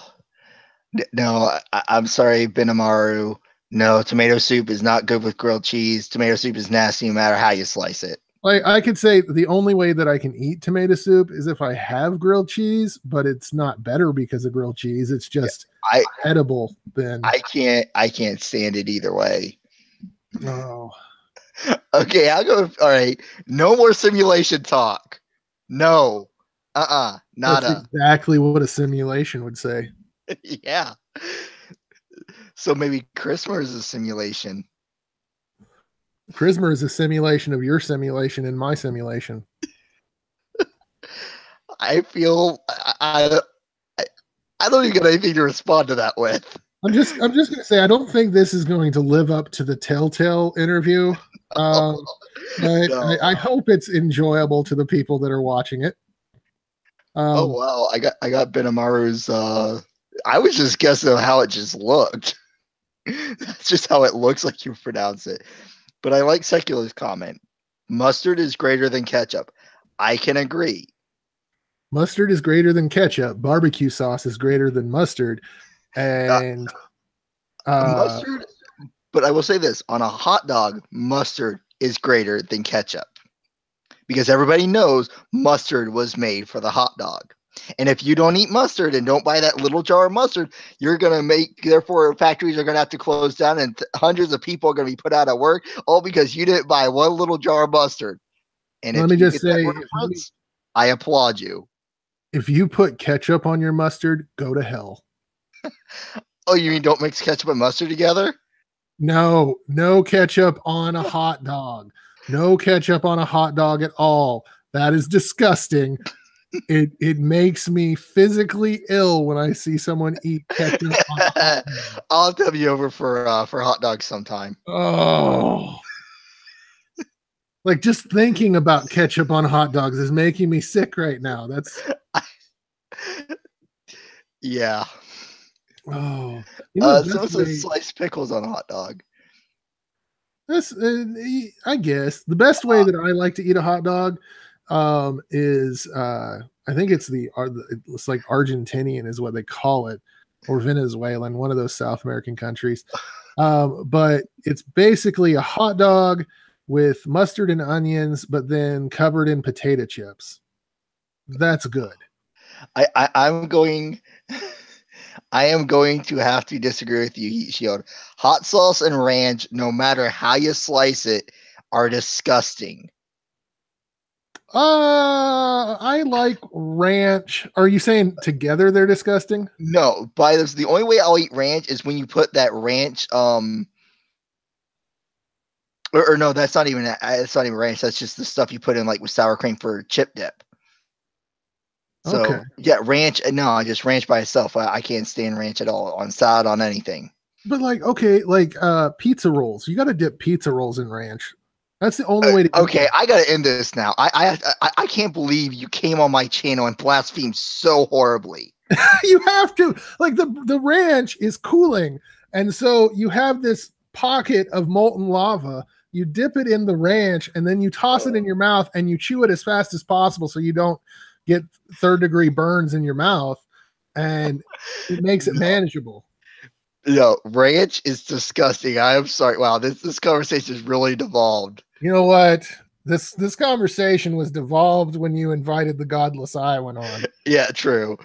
No, I'm sorry, Benamaru. No, tomato soup is not good with grilled cheese. Tomato soup is nasty no matter how you slice it. Like I could say the only way that I can eat tomato soup is if I have grilled cheese, but it's not better because of grilled cheese. It's just I edible then. I can't stand it either way. Oh. Okay, I'll go. All right, no more simulation talk. No, That's nada. exactly what a simulation would say. Yeah. So maybe Christmas is a simulation. Prisma is a simulation of your simulation and my simulation. I feel I don't even got anything to respond to that with. I'm just gonna say I don't think this is going to live up to the Telltale interview. But No. I hope it's enjoyable to the people that are watching it. Oh wow, I got Benamaru's. I was just guessing how it just looked. That's just how it looks like you pronounce it. But I like Secular's comment. Mustard is greater than ketchup. I can agree. Mustard is greater than ketchup. Barbecue sauce is greater than mustard. And mustard, but I will say this on a hot dog, mustard is greater than ketchup because everybody knows mustard was made for the hot dog. And if you don't eat mustard and don't buy that little jar of mustard, you're going to make, therefore, factories are going to have to close down and hundreds of people are going to be put out of work, all because you didn't buy one little jar of mustard. And let if me you just get say, that reference, I applaud you. if you put ketchup on your mustard, go to hell. Oh, you mean don't mix ketchup and mustard together? No, no ketchup on a hot dog. No ketchup on a hot dog at all. That is disgusting. It makes me physically ill when I see someone eat ketchup on a hot dog. I'll have to have you over for hot dogs sometime. Oh. Like just thinking about ketchup on hot dogs is making me sick right now. That's yeah. Oh, you know, Someone says sliced pickles on a hot dog. That's I guess the best way that I like to eat a hot dog is I think it's it's like Argentinian is what they call it, or Venezuelan, one of those South American countries. But it's basically a hot dog with mustard and onions, but then covered in potato chips. That's good. I'm going. I am going to have to disagree with you, Heat Shield. Hot sauce and ranch, no matter how you slice it, are disgusting. I like ranch. Are you saying together they're disgusting? No, by this, the only way I'll eat ranch is when you put that ranch, or no, that's not even ranch. That's just the stuff you put in like with sour cream for chip dip. So Okay. yeah, ranch. No, just ranch by itself. I can't stand ranch at all on salad, on anything. But like, okay, like pizza rolls. You got to dip pizza rolls in ranch. That's the only way to. Okay, I gotta end this now. I can't believe you came on my channel and blasphemed so horribly. You have to, like, the ranch is cooling, and so you have this pocket of molten lava. You dip it in the ranch, and then you toss it in your mouth, and you chew it as fast as possible so you don't get third-degree burns in your mouth, and it makes it manageable. No, ranch is disgusting. I am sorry. Wow, this conversation is really devolved. You know what? This conversation was devolved when you invited the Godless Iowan on. Yeah, true.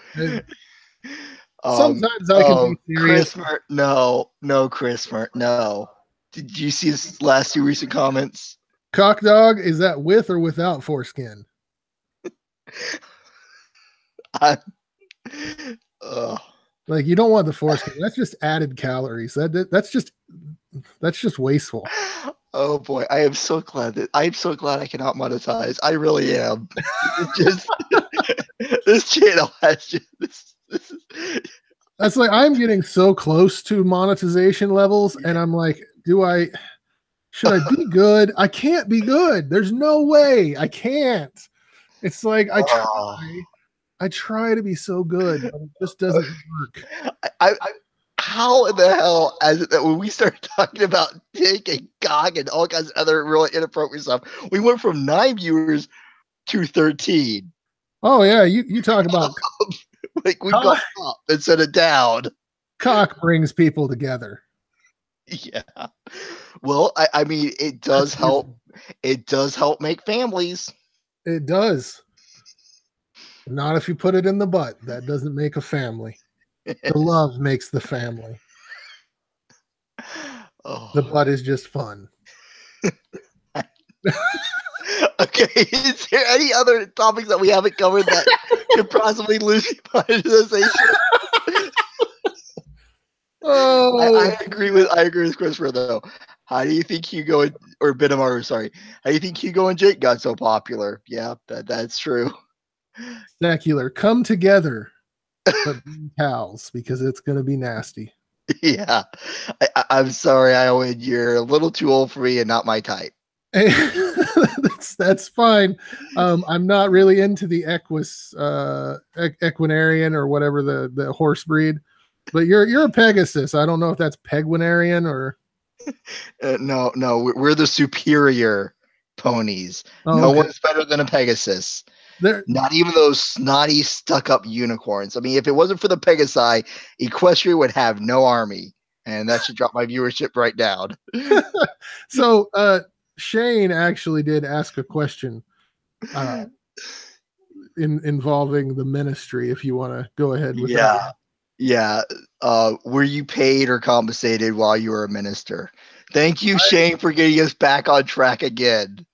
Sometimes I can be serious. No, Christopher, no. Did you see his last two recent comments? Cock dog, is that with or without foreskin? I, uh, Like you don't want the foreskin. That's just added calories. That's just wasteful. oh boy, I am so glad I cannot monetize. I really am. Just this channel has just this is That's like I'm getting so close to monetization levels, and I'm like, should I be good? I can't be good. There's no way. I can't. It's like I try to be so good, but it just doesn't work. I how in the hell as it that when we started talking about dick and cock and all kinds of other really inappropriate stuff, we went from 9 viewers to 13. Oh yeah, you talk about Like we've cock, gone up instead of down. cock brings people together. Yeah. Well, I mean, it does help. It does help make families. It does. Not if you put it in the butt. That doesn't make a family. The love makes the family. Oh. The butt is just fun. Okay. Is there any other topics that we haven't covered that could possibly lose monetization? Oh, I agree with Christopher though. How do you think Hugo or Benimaru, sorry. How do you think Hugo and Jake got so popular? Yeah, that's true. secular. Come together, but be cows because it's going to be nasty. Yeah. I'm sorry, Iowan. You're a little too old for me and not my type. That's fine. I'm not really into the equinarian or whatever the horse breed, but you're a Pegasus. I don't know if that's Peguinarian or No, we're the superior ponies. No okay. one's better than a Pegasus. There, Not even those snotty, stuck-up unicorns. I mean, if it wasn't for the Pegasi, Equestria would have no army, and that should drop my viewership right down. so Shane actually did ask a question involving the ministry. If you want to go ahead with that. Yeah. Were you paid or compensated while you were a minister? Thank you, Shane, for getting us back on track again.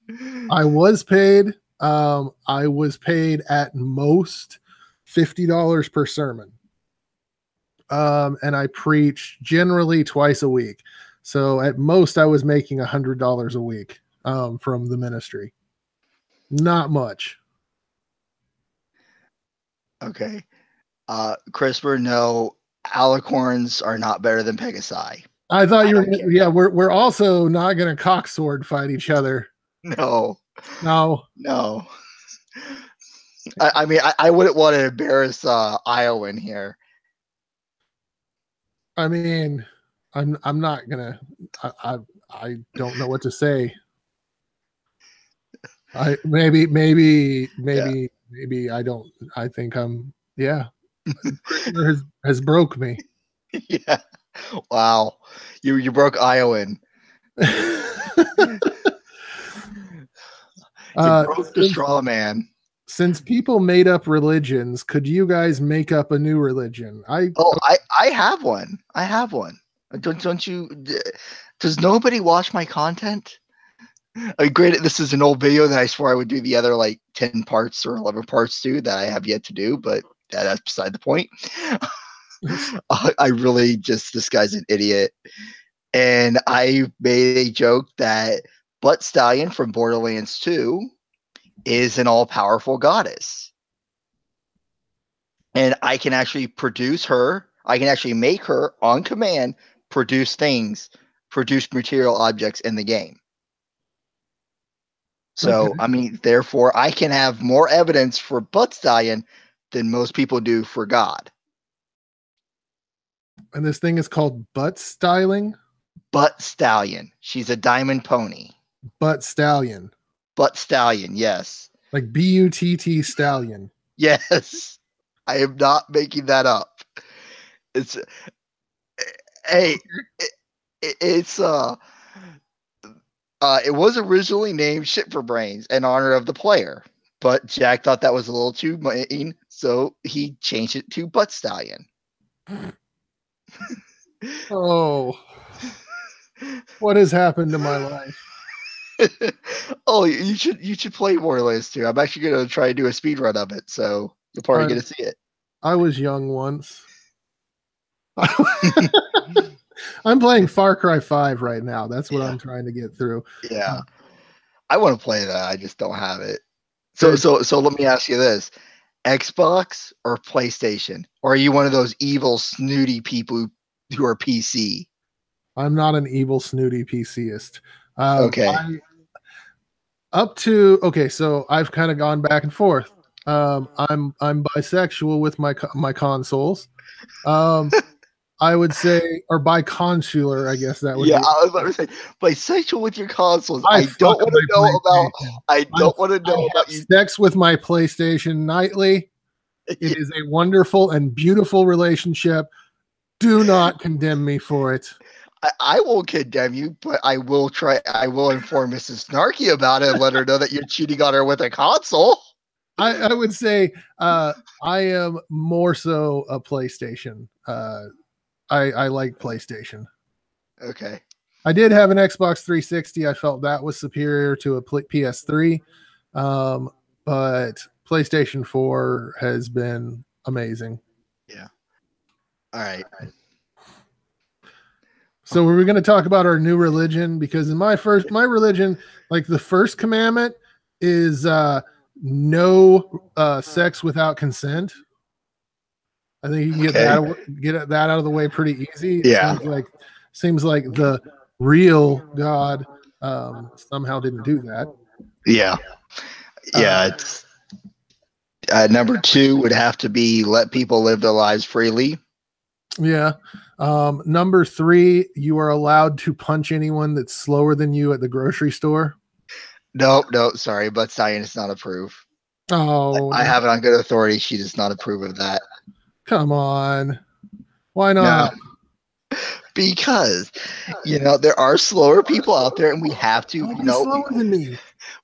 I was paid. I was paid at most $50 per sermon. And I preach generally twice a week. So at most, I was making $100 a week from the ministry. Not much. Okay. Christopher, no, alicorns are not better than Pegasi. I thought you were, care. yeah, we're also not going to cocksword fight each other. No. No. I mean, I wouldn't want to embarrass Iowan here. I mean, I'm not gonna. I don't know what to say. Maybe I don't. I think yeah. Christopher has broke me. Yeah. Wow. You broke Iowan. You broke the straw man. Since people made up religions, could you guys make up a new religion? I have one. I have one. Don't you? Does nobody watch my content? Granted, this is an old video that I swore I would do the other like 10 parts or 11 parts to that I have yet to do, but that's beside the point. I really just, this guy's an idiot. And I made a joke that Butt Stallion from Borderlands 2 is an all-powerful goddess. And I can actually produce her. I can actually make her on command produce things, produce material objects in the game. So, okay. I mean, therefore, I can have more evidence for Butt Stallion than most people do for God. And this thing is called butt styling? Butt Stallion. She's a diamond pony. Butt Stallion. Butt Stallion, yes. Like B-U-T-T Stallion. Yes. I am not making that up. It's, hey, it's, it was originally named Shit for Brains in honor of the player, but Jack thought that was a little too mean, so he changed it to Butt Stallion. Oh, what has happened to my life? Oh, you should play Borderlands 2. I'm actually gonna try to do a speed run of it, so you'll probably I get to see it. I was young once. I'm playing Far Cry 5 right now. That's what Yeah, I'm trying to get through. yeah. I want to play that. I just don't have it. So It's so so let me ask you this: Xbox or PlayStation? Or are you one of those evil, snooty people who are PC? I'm not an evil snooty PCist. Okay. I up to okay, so I've kind of gone back and forth. I'm bisexual with my consoles. Um, I would say, or biconsular, I guess that would Yeah, be. I was about to say, bisexual with your consoles. I I fuck don't want to my know about. PlayStation. I I don't want to know I about have you. sex with my PlayStation nightly. It is a wonderful and beautiful relationship. Do not condemn me for it. I won't condemn you, but I will try. I will inform Mrs. Snarky about it and let her know that you're cheating on her with a console. I would say I am more so a PlayStation. I like PlayStation. Okay. I did have an Xbox 360. I felt that was superior to a PS3, um, but PlayStation 4 has been amazing. Yeah. All right. So were we going to talk about our new religion? Because in my religion, like the first commandment is no sex without consent. I think you can Okay. get that out of the way pretty easy. It Yeah. seems like the real God somehow didn't do that. Yeah. Uh, Yeah. It's number two would have to be let people live their lives freely. yeah. Number three, you are allowed to punch anyone that's slower than you at the grocery store. No, no, sorry, but Scion does not approve. Oh, I no. have it on good authority. She does not approve of that. Come on. Why No, not? because there are slower people out there, and we have to, Don't be slower than me.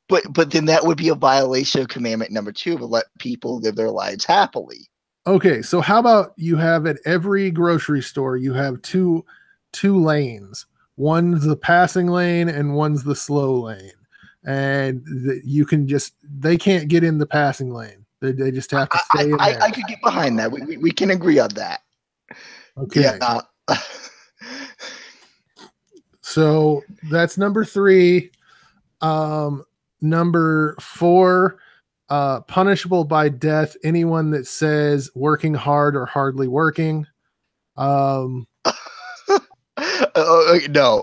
but then that would be a violation of commandment number two, to let people live their lives happily. Okay, so how about you have at every grocery store you have two lanes. One's the passing lane and one's the slow lane. And you can just they can't get in the passing lane. They just have to I, stay in I, there. I could get behind that. We can agree on that. Okay. Yeah. So that's number 3. Number 4, punishable by death, anyone that says working hard or hardly working. No,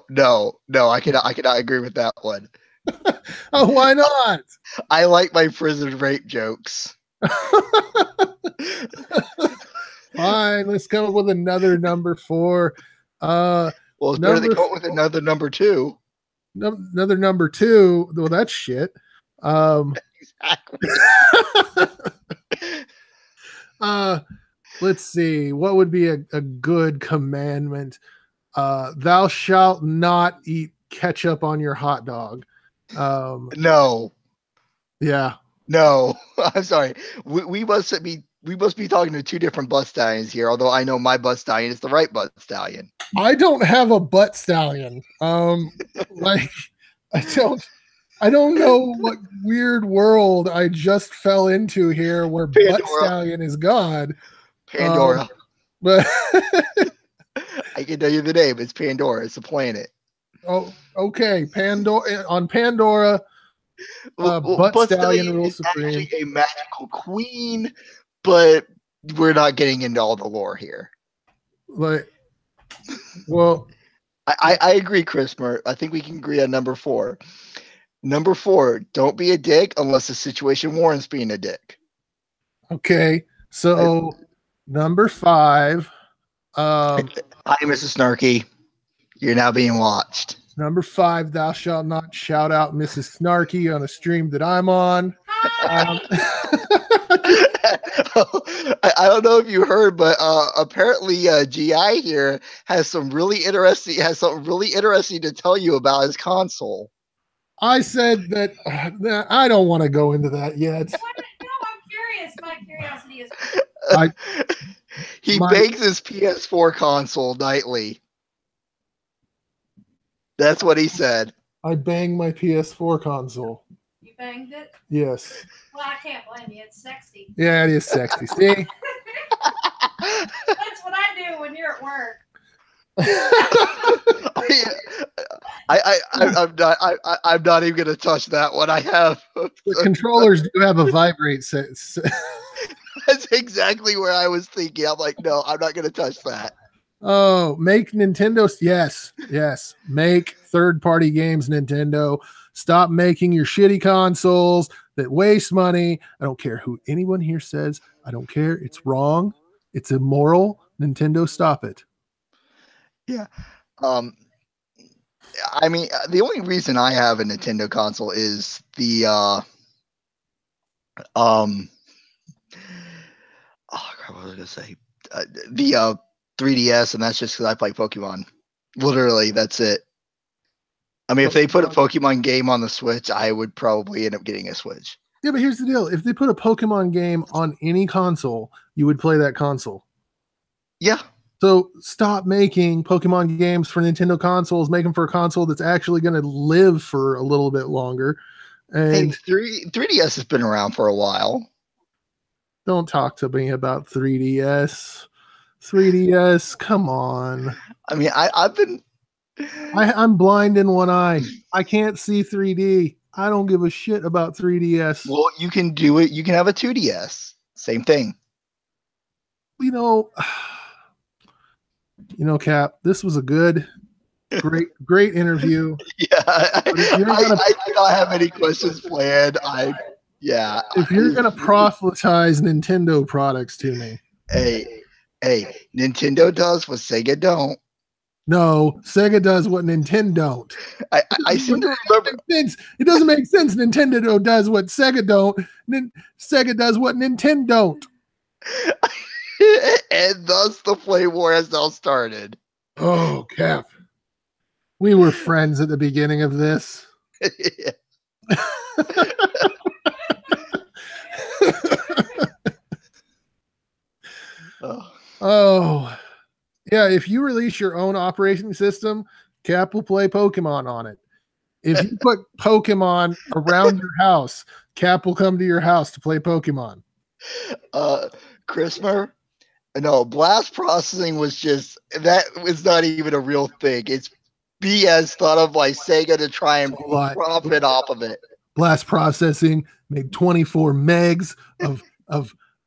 no, no. I cannot agree with that one. Oh, why not? I like my prison rape jokes. Fine, let's come up with another number 4. Well, it's better they Number come up with another number two. another number 2. Well, that's shit. Exactly. Let's see. What would be a good commandment? Thou shalt not eat ketchup on your hot dog. No, Yeah. no. I'm sorry. We must be talking to two different butt stallions here. Although I know my butt stallion is the right butt stallion. I don't have a butt stallion. Like I don't know what weird world I just fell into here where butt Pandora. stallion is God. Pandora. But I can tell you the name. It's Pandora. It's a planet. oh, okay. Pandora, butt Butt stallion stallion rules is supreme. actually a magical queen, but we're not getting into all the lore here. Like, well, I agree, Chris Mert. I think we can agree on number 4. Number 4, don't be a dick unless the situation warrants being a dick. okay. So number 5, Hi, Mrs. Snarky. You're now being watched. thou shalt not shout out Mrs. Snarky on a stream that I'm on. I don't know if you heard, but apparently GI here has something really interesting to tell you about his console. I said that I don't want to go into that yet. No, I'm curious. My curiosity is. He bangs his PS4 console nightly. That's what he said. I banged my PS4 console. You banged it? Yes. Well, I can't blame you. It's sexy. Yeah, it is sexy. See? That's what I do when you're at work. I'm not even gonna touch that one. I have The controllers do have a vibrate set. That's exactly where I was thinking. I'm like, no, I'm not gonna touch that. Oh, make Nintendo. Yes. Make third-party games, Nintendo. Stop making your shitty consoles that waste money. I don't care who anyone here says. I don't care. It's wrong. It's immoral. Nintendo, stop it. Yeah. I mean, the only reason I have a Nintendo console is the oh crap, what was I gonna say? The 3DS, and that's just because I play Pokemon. Literally, that's it. I mean, if they put a Pokemon game on the Switch, I would probably end up getting a Switch. Yeah, but here's the deal. If they put a Pokemon game on any console, you would play that console. Yeah. So stop making Pokemon games for Nintendo consoles. Make them for a console that's actually going to live for a little bit longer. And hey, 3DS has been around for a while. Don't talk to me about 3DS. 3DS, come on. I mean, I've been... I'm blind in one eye. I can't see 3D. I don't give a shit about 3DS. Well, you can do it. You can have a 2DS. Same thing. You know, Cap, this was a great interview. Yeah, I do not have any questions planned. If you're gonna proselytize Nintendo products to me, hey, Nintendo does what Sega don't. No, Sega does what Nintendo don't. I seem to remember. It doesn't make sense. Nintendo does what Sega don't. Sega does what Nintendo don't. And thus the flame war has now started. Oh, Cap. We were friends at the beginning of this. Oh. Yeah, if you release your own operating system, Cap will play Pokemon on it. If you put Pokemon around your house, Cap will come to your house to play Pokemon. Christmas? No, blast processing was not even a real thing. It's BS thought of by Sega to try and profit off of it. Blast processing made 24 megs of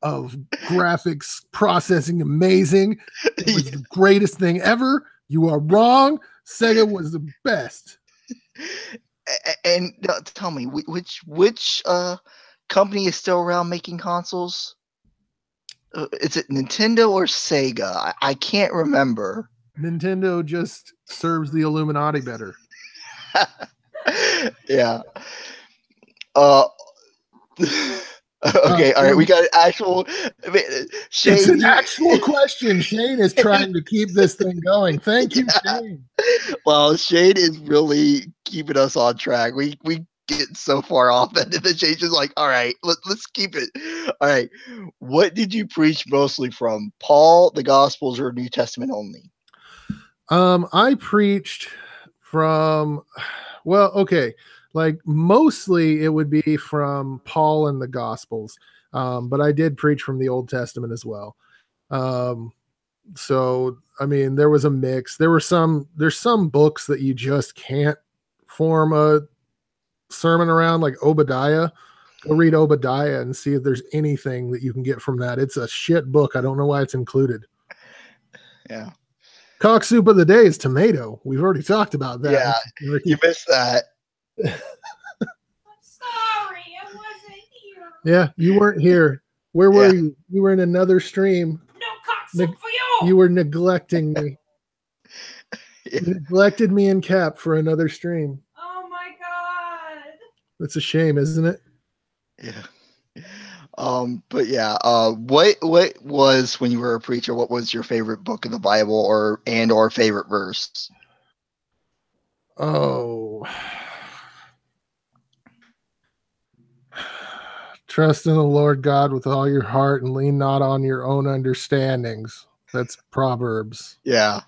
graphics processing amazing. It was the greatest thing ever. You are wrong. Sega was the best. And tell me, which company is still around making consoles? Is it Nintendo or Sega? I can't remember. Nintendo just serves the Illuminati better. Yeah. Okay, all right. We got an actual. Shane, it's an actual question. Shane is trying to keep this thing going. Thank you, Shane. Well, Shane is really keeping us on track. We get so far off, and then Shane's just like, all right, let's keep it. All right, what did you preach mostly from? Paul, the Gospels, or New Testament only? I preached from. Well, okay. Like mostly it would be from Paul and the Gospels. But I did preach from the Old Testament as well. So, I mean, there was a mix. There's some books that you just can't form a sermon around, like Obadiah. Go read Obadiah and see if there's anything that you can get from that. It's a shit book. I don't know why it's included. Yeah. Cock soup of the day is tomato. We've already talked about that. Yeah, you missed that. I'm sorry, I wasn't here. Yeah, you weren't here. Where were you? You were in another stream. No cock for you. You were neglecting me. You neglected me and Cap for another stream. Oh my god. That's a shame, isn't it? Yeah. But yeah, what was, when you were a preacher, what was your favorite book of the Bible or favorite verse? Oh. Trust in the Lord God with all your heart and lean not on your own understandings. That's Proverbs. Yeah.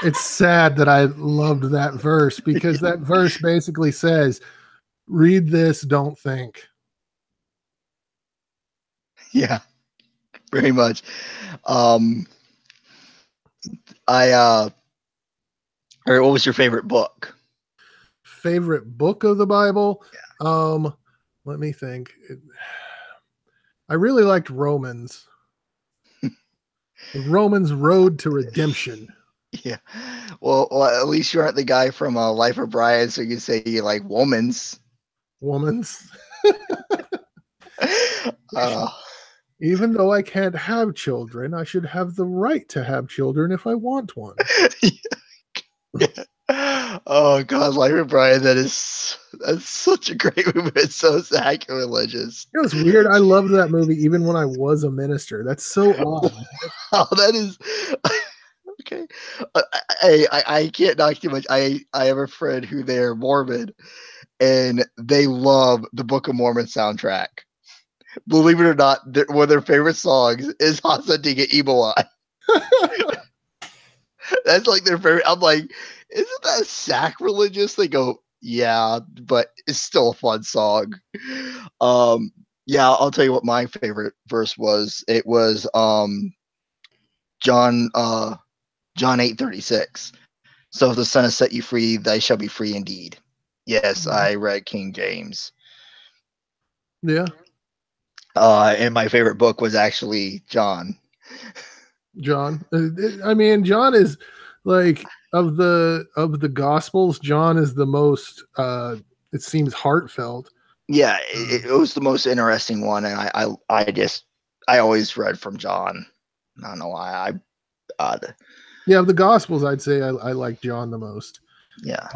It's sad that I loved that verse because that verse basically says, read this, don't think. Yeah, very much. Or what was your favorite book? Favorite book of the Bible? Let me think. I really liked Romans. The Romans Road to Redemption. Yeah. Well, at least you aren't the guy from Life of Brian, so you can say you like womans. Womans. uh, Even though I can't have children, I should have the right to have children if I want one. yeah. Oh God, Life of Brian, that's such a great movie. It's so sacrilegious. It was weird. I loved that movie even when I was a minister. That's so odd. Oh, that is okay. I can't knock too much. I have a friend who they're Mormon, and they love the Book of Mormon soundtrack. Believe it or not, one of their favorite songs is Hasadige Iboai. That's like their favorite. I'm like, isn't that sacrilegious? They go, yeah, but it's still a fun song. Yeah, I'll tell you what my favorite verse was. It was John 8:36. So if the Son has set you free, they shall be free indeed. Yes, I read King James. Yeah. And my favorite book was actually John. John. I mean, John is like of the Gospels, John is the most it seems heartfelt. Yeah, it was the most interesting one, and I always read from John. I don't know why. Yeah, of the Gospels, I'd say I like John the most. Yeah.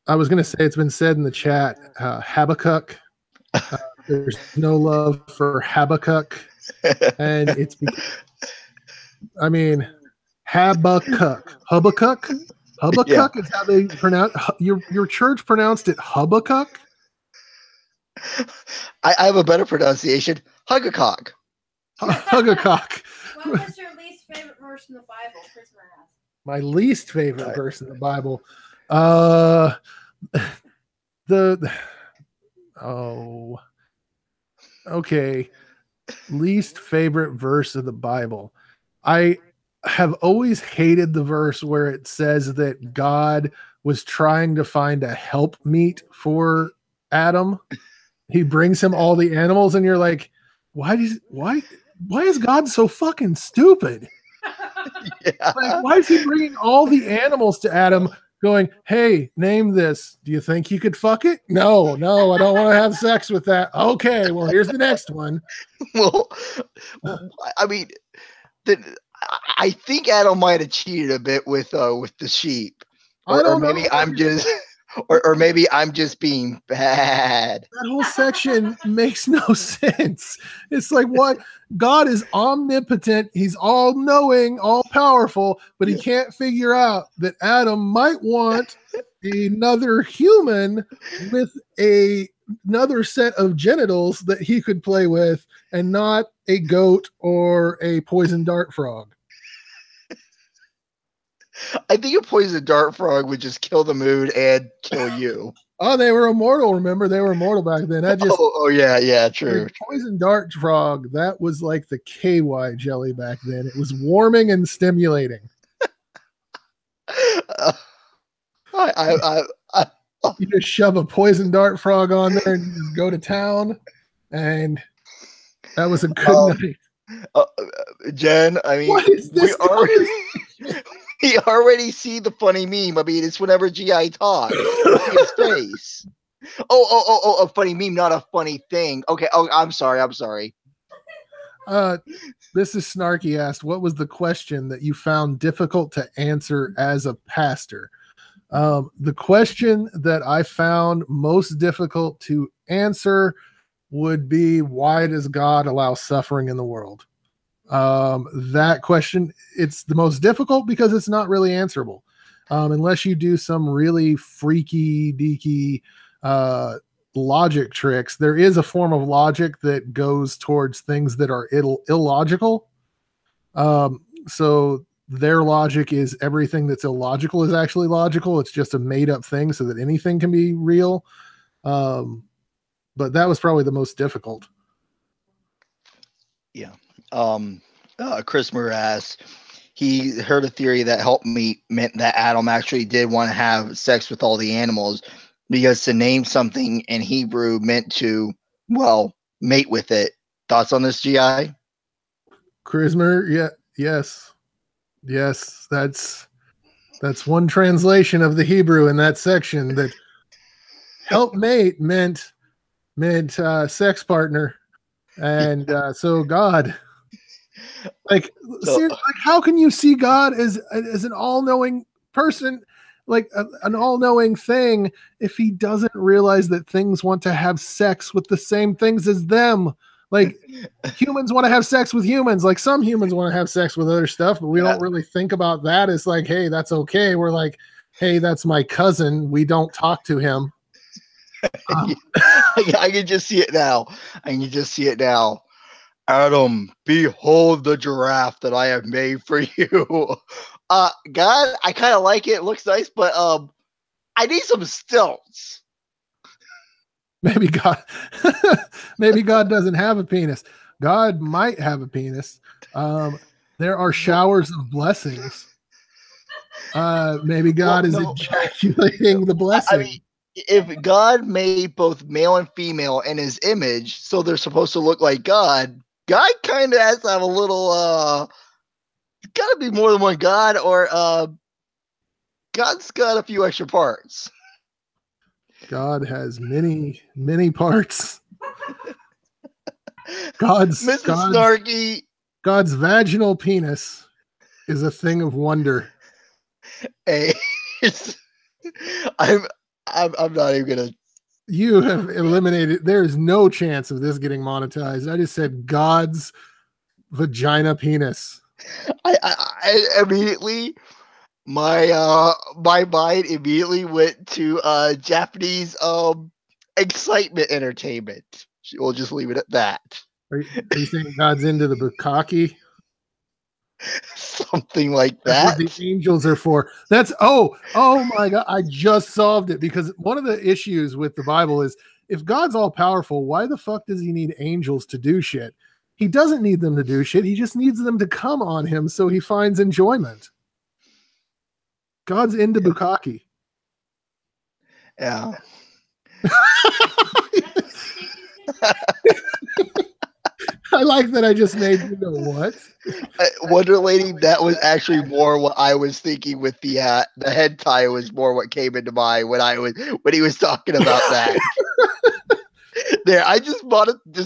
I was gonna say it's been said in the chat, Habakkuk. There's no love for Habakkuk, and it's because, I mean, Habakkuk Yeah. is how they pronounce your church pronounced it Habakkuk. I have a better pronunciation. Huggacock. Huggacock. What was your least favorite verse in the Bible? Christopher asked. My least favorite verse in the Bible. Okay. Least favorite verse of the Bible. I have always hated the verse where it says that God was trying to find a helpmeet for Adam. He brings him all the animals, and you're like, why is God so fucking stupid? Yeah. Like, why is he bringing all the animals to Adam going, hey, name this. Do you think you could fuck it? No, I don't want to have sex with that. Okay, well, here's the next one. Well, I mean, I think Adam might have cheated a bit with the sheep. Or maybe I'm just or maybe I'm just being bad. That whole section makes no sense. It's like, what? God is omnipotent. He's all knowing, all powerful, but he can't figure out that Adam might want another human with another set of genitals that he could play with, and not a goat or a poison dart frog. I think a poison dart frog would just kill the mood and kill you. Oh, they were immortal. Remember, they were immortal back then. Yeah, true. Poison dart frog, that was like the KY jelly back then. It was warming and stimulating. You just shove a poison dart frog on there and you just go to town, and that was a good night. Jen, I mean, what is this? We already see the funny meme. I mean, it's whenever GI talks. His face. Oh, a funny meme, not a funny thing. Okay. Oh, I'm sorry. This is Snarky asked, what was the question that you found difficult to answer as a pastor? The question that I found most difficult to answer would be, why does God allow suffering in the world? That question, it's the most difficult because it's not really answerable. Unless you do some really freaky deaky logic tricks. There is a form of logic that goes towards things that are illogical. So their logic is everything that's illogical is actually logical. It's just a made up thing so that anything can be real. But that was probably the most difficult. Yeah. Chris Morass, he heard a theory that helped me meant that Adam actually did want to have sex with all the animals, because to name something in Hebrew meant to, well, mate with it. Thoughts on this, GI? Chrismer, yeah, yes, that's one translation of the Hebrew in that section. That helpmate meant sex partner, and so God, like, how can you see God as an all-knowing person, like an all-knowing thing, if he doesn't realize that things want to have sex with the same things as them? Like, humans want to have sex with humans. Like, some humans want to have sex with other stuff, but we don't really think about that as like, hey, that's okay. We're like, hey, that's my cousin. We don't talk to him. I can just see it now. Adam, behold the giraffe that I have made for you. God, I kind of like it. It looks nice, but I need some stilts. Maybe God doesn't have a penis. God might have a penis. There are showers of blessings. Maybe God is ejaculating the blessing. I mean, if God made both male and female in his image, so they're supposed to look like God kind of has to have a little, gotta be more than one God, or God's got a few extra parts. God has many, many parts. God's vaginal penis is a thing of wonder. Hey, I'm not even gonna. You have eliminated. There is no chance of this getting monetized. I just said God's vagina penis. I immediately, my mind immediately went to Japanese excitement entertainment. We'll just leave it at that. Are you saying God's into the bukkake? Something like that. That's what the angels are for. That's oh my God! I just solved it, because one of the issues with the Bible is, if God's all powerful, why the fuck does he need angels to do shit? He doesn't need them to do shit. He just needs them to come on him so he finds enjoyment. God's into bukkake. Yeah. I like that I just made you know what. Wonder Lady, that was actually more what I was thinking with the hentai was more what came into mind when he was talking about that. There, I just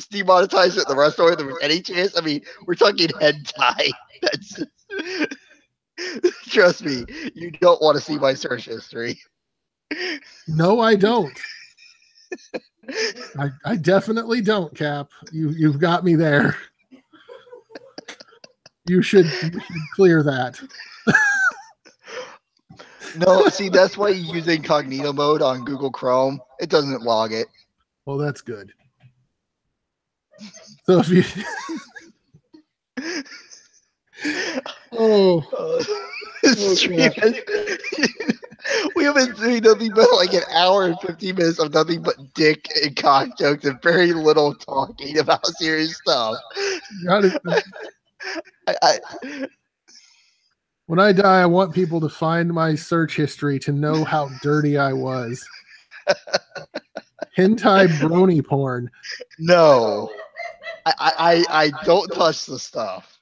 demonetized it at the restaurant if there was any chance. I mean, we're talking hentai. That's trust me, you don't want to see my search history. No, I don't. I definitely don't, Cap. You've got me there. You should clear that. No, see, that's why you use incognito mode on Google Chrome. It doesn't log it. Well, that's good. So if you we have been doing nothing but like an hour and 15 minutes of nothing but dick and cock jokes and very little talking about serious stuff. When I die, I want people to find my search history to know how dirty I was. Hentai brony porn. No, I don't touch the stuff.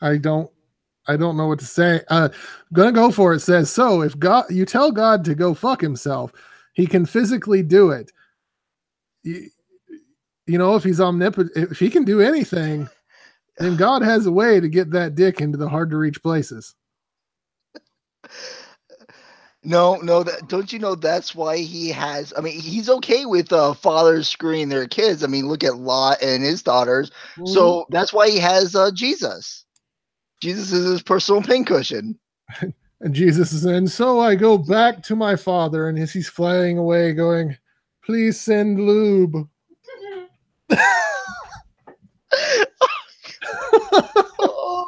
I don't know what to say. Gonna go for it. Says, so if you tell God to go fuck himself, he can physically do it. You know, if he's omnipotent, if he can do anything, then God has a way to get that dick into the hard to reach places. No, don't you know that's why he has? I mean, he's okay with fathers screwing their kids. I mean, look at Lot and his daughters. Mm-hmm. So that's why he has Jesus. Jesus is his personal pincushion. And Jesus is, and so I go back to my father, and as he's flying away, going, please send lube. Oh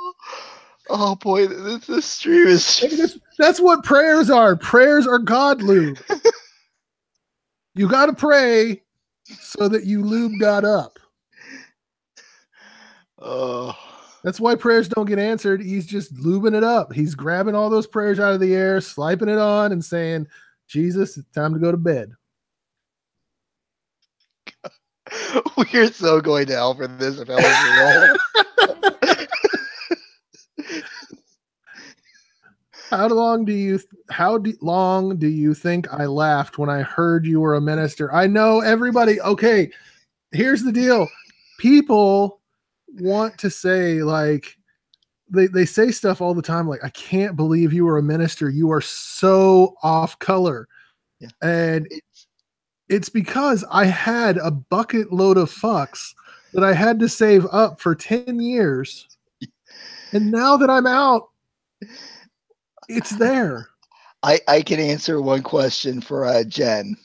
Oh boy, this stream is just... That's what prayers are. Prayers are God lube. You got to pray so that you lube God up. Oh. That's why prayers don't get answered. He's just lubing it up. He's grabbing all those prayers out of the air, sliping it on, and saying, Jesus, it's time to go to bed. We're so going to hell for this if that was real. How long do you think I laughed when I heard you were a minister? I know everybody. Okay, here's the deal. People want to say, like, they say stuff all the time like, I can't believe you were a minister. You are so off color. Yeah. And it's because I had a bucket load of fucks that I had to save up for 10 years. And now that I'm out, it's there. I can answer one question for Jen.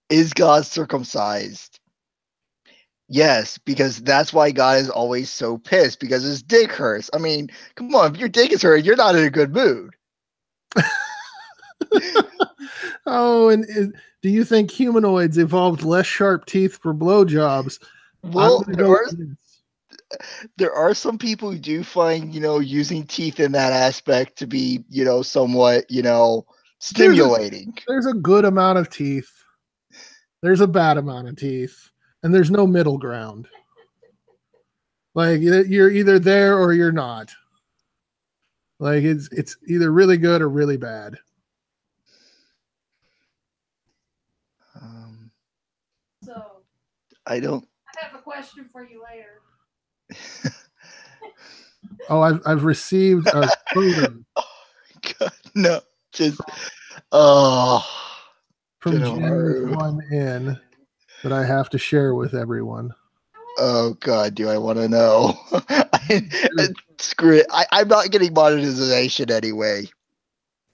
Is God circumcised? Yes, because that's why God is always so pissed, because his dick hurts. I mean, come on, if your dick is hurting, you're not in a good mood. Oh, and do you think humanoids evolved less sharp teeth for blowjobs? Well, there are some people who do find, using teeth in that aspect to be, somewhat, stimulating. There's a good amount of teeth. There's a bad amount of teeth. And there's no middle ground. Like, you're either there or you're not. Like, it's either really good or really bad. So I have a question for you later. Oh, I've received a photo. Oh, God, no, just from Jen 1N that I have to share with everyone. Oh God, do I want to know? Screw it. I'm not getting monetization anyway.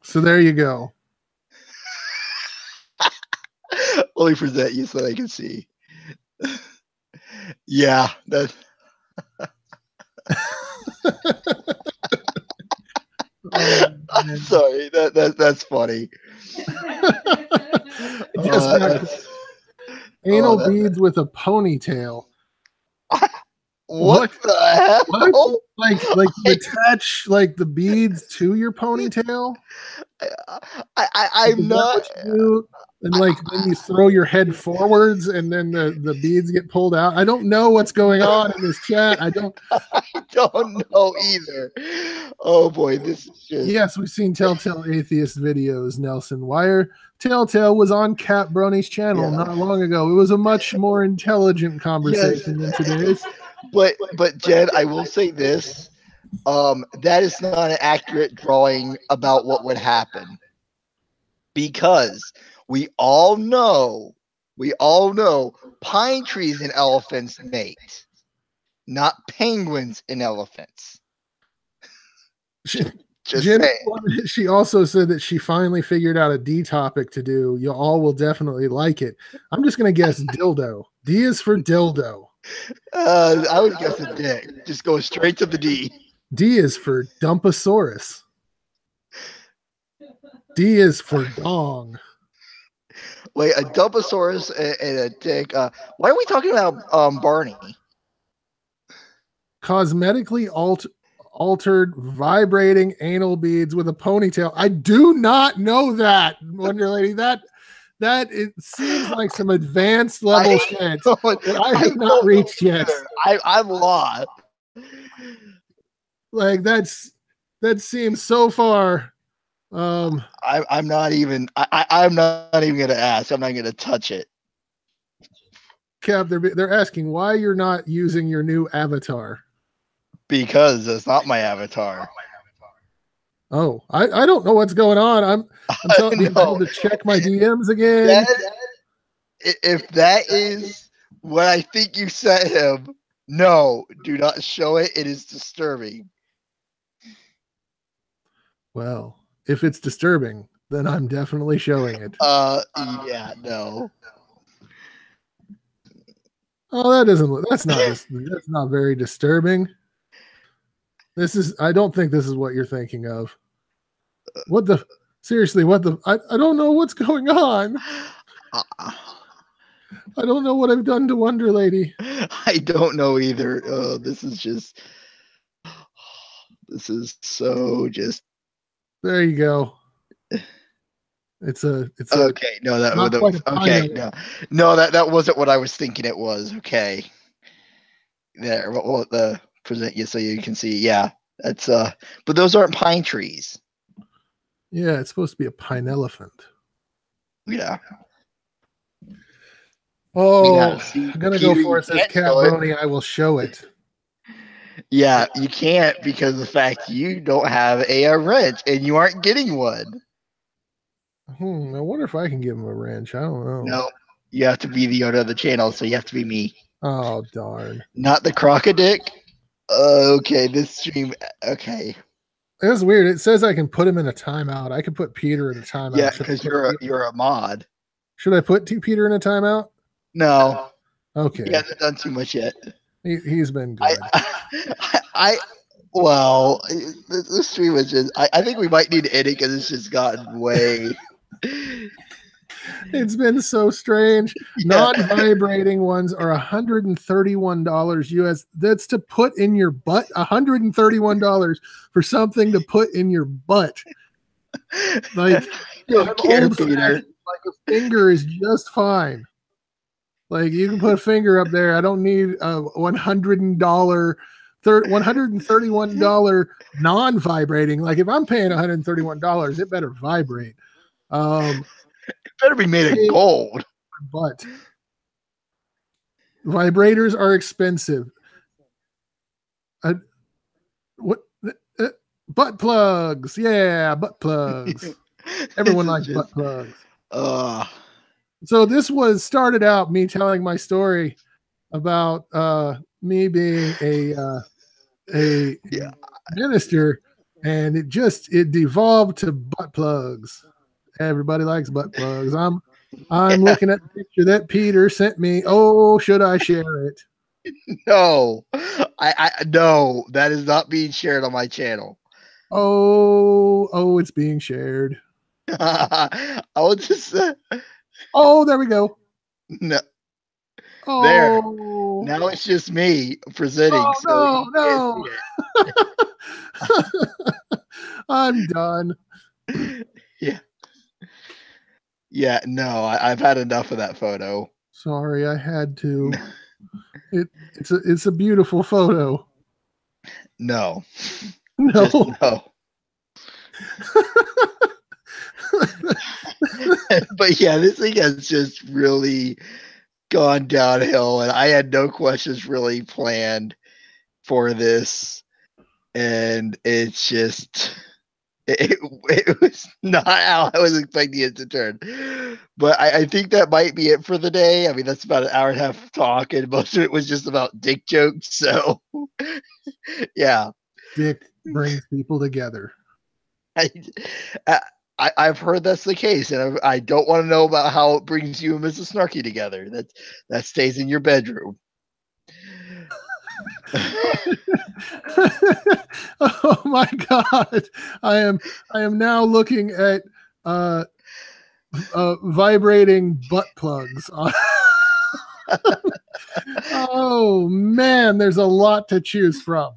So there you go. Let me present you so they can see. Yeah, that. I'm sorry. That's funny. Anal beads with a ponytail. What the hell? Like attach like the beads to your ponytail? I'm not. What you do? And like then you throw your head forwards and then the beads get pulled out. I don't know what's going on in this chat. I don't know either. Oh boy, this is just... Yes, we've seen Telltale Atheist videos, Nelson. Wire Telltale was on Cat Brony's channel not long ago. It was a much more intelligent conversation than today's. But Jen, I will say this. That is not an accurate drawing about what would happen. Because we all know pine trees and elephants mate, not penguins and elephants. She also said that she finally figured out a D topic to do. You all will definitely like it. I'm just going to guess dildo. D is for dildo. I would guess a dick. Just go straight to the D. D is for Dumpasaurus. D is for dong. Wait, a Dumpasaurus and a dick. Why are we talking about Barney? Cosmetically altered vibrating anal beads with a ponytail. I do not know that, Wonder Lady. That it seems like some advanced level shit that I have not reached yet. I'm lost. Like that seems so far. I'm not even. I'm not even gonna ask. I'm not gonna touch it. Cap, they're asking why you're not using your new avatar. Because it's not my avatar. Oh, I don't know what's going on. I'm telling people to check my DMs again. If that is what I think you sent him, no, do not show it. It is disturbing. Well, if it's disturbing, then I'm definitely showing it. Yeah, no. Oh, that's not very disturbing. I don't think this is what you're thinking of. What the? Seriously, what the? I don't know what's going on. I don't know what I've done to Wonder Lady. I don't know either. This is so just. There you go. It's okay. No, okay. That wasn't what I was thinking it was. Okay. There, what the present you so you can see. Yeah, that's but those aren't pine trees. Yeah, it's supposed to be a pine elephant. Yeah. Oh, yeah, see, I'm gonna Peter, go for it. Says Cat Boney. I will show it. Yeah, you can't because of the fact you don't have a wrench and you aren't getting one. I wonder if I can give him a wrench. I don't know. No, you have to be the owner of the channel, so you have to be me. Oh, darn. Not the crocodick. Okay, this stream. Okay. That's weird. It says I can put him in a timeout. I could put Peter in a timeout. Yeah, because you're a mod. Should I put Peter in a timeout? No. Okay. He hasn't done too much yet. He's been good. Well, this stream was just. I think we might need to edit because it's just gotten way. It's been so strange. Yeah. Non-vibrating ones are $131 US. That's to put in your butt. $131 for something to put in your butt. Like, don't care, Peter. Like a finger is just fine. Like you can put a finger up there. I don't need a $131 non-vibrating. Like if I'm paying $131, it better vibrate. It better be made of gold. But vibrators are expensive. Butt plugs. Yeah, butt plugs. Everyone likes butt plugs. So this was started out me telling my story about me being a minister, and it devolved to butt plugs. Everybody likes butt plugs. I'm looking at the picture that Peter sent me. Oh, should I share it? No, no, that is not being shared on my channel. Oh, it's being shared. I will just. Oh, there we go. No. Oh. There. Now it's just me presenting. Oh, no. I'm done. Yeah. Yeah, no, I've had enough of that photo. Sorry, I had to. It's a beautiful photo. No. No. Just no. But yeah, this thing has just really gone downhill, and I had no questions really planned for this, and it's just it was not how I was expecting it to turn. But I think that might be it for the day. I mean, that's about an hour and a half of talk, and most of it was just about dick jokes. So yeah, dick brings people together. I've heard that's the case, and I don't want to know about how it brings you and Mrs. Snarky together. That stays in your bedroom. Oh my God! I am now looking at vibrating butt plugs. Oh man, there's a lot to choose from.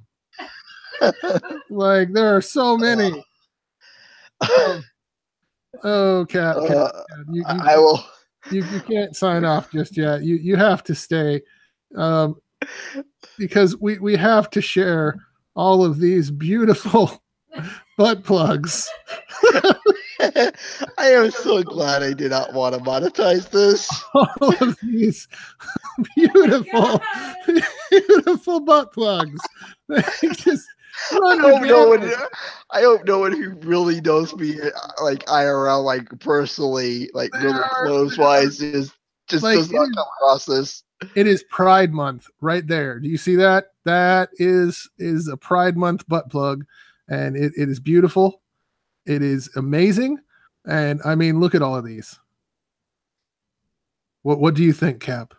Like there are so many. Oh, Cat, I will. You can't sign off just yet. You have to stay, because we have to share all of these beautiful butt plugs. I am so glad I did not want to monetize this. All of these beautiful butt plugs. Just I hope no one who really knows me, like IRL, like personally, like really close wise, just like, does not come across this. It is Pride Month right there. Do you see that? That is a Pride Month butt plug, and it is beautiful. It is amazing, and I mean, look at all of these. What do you think, Cap?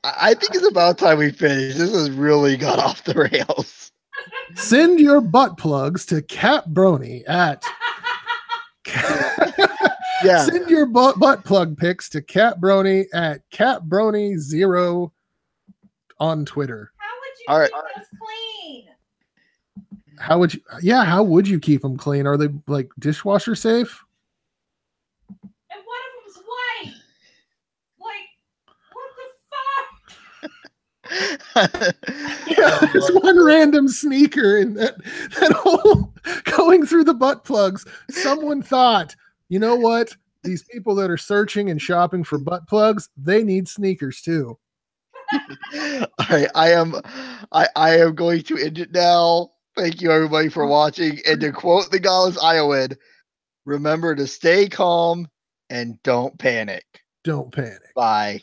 I think it's about time we finish. This has really got off the rails. Send your butt plugs to Cat Brony at. Yeah. Send your butt plug pics to Cat Brony at CatBrony0 on Twitter. How would you All right. keep those clean? How would you? Yeah, how would you keep them clean? Are they like dishwasher safe? And one of them's white. Like, what the fuck? Yeah, there's one random sneaker in that whole going through the butt plugs. Someone thought, you know what? These people that are searching and shopping for butt plugs, they need sneakers too. All right, I am going to end it now. Thank you everybody for watching. And to quote the Godless Iowan, remember to stay calm and don't panic. Don't panic. Bye.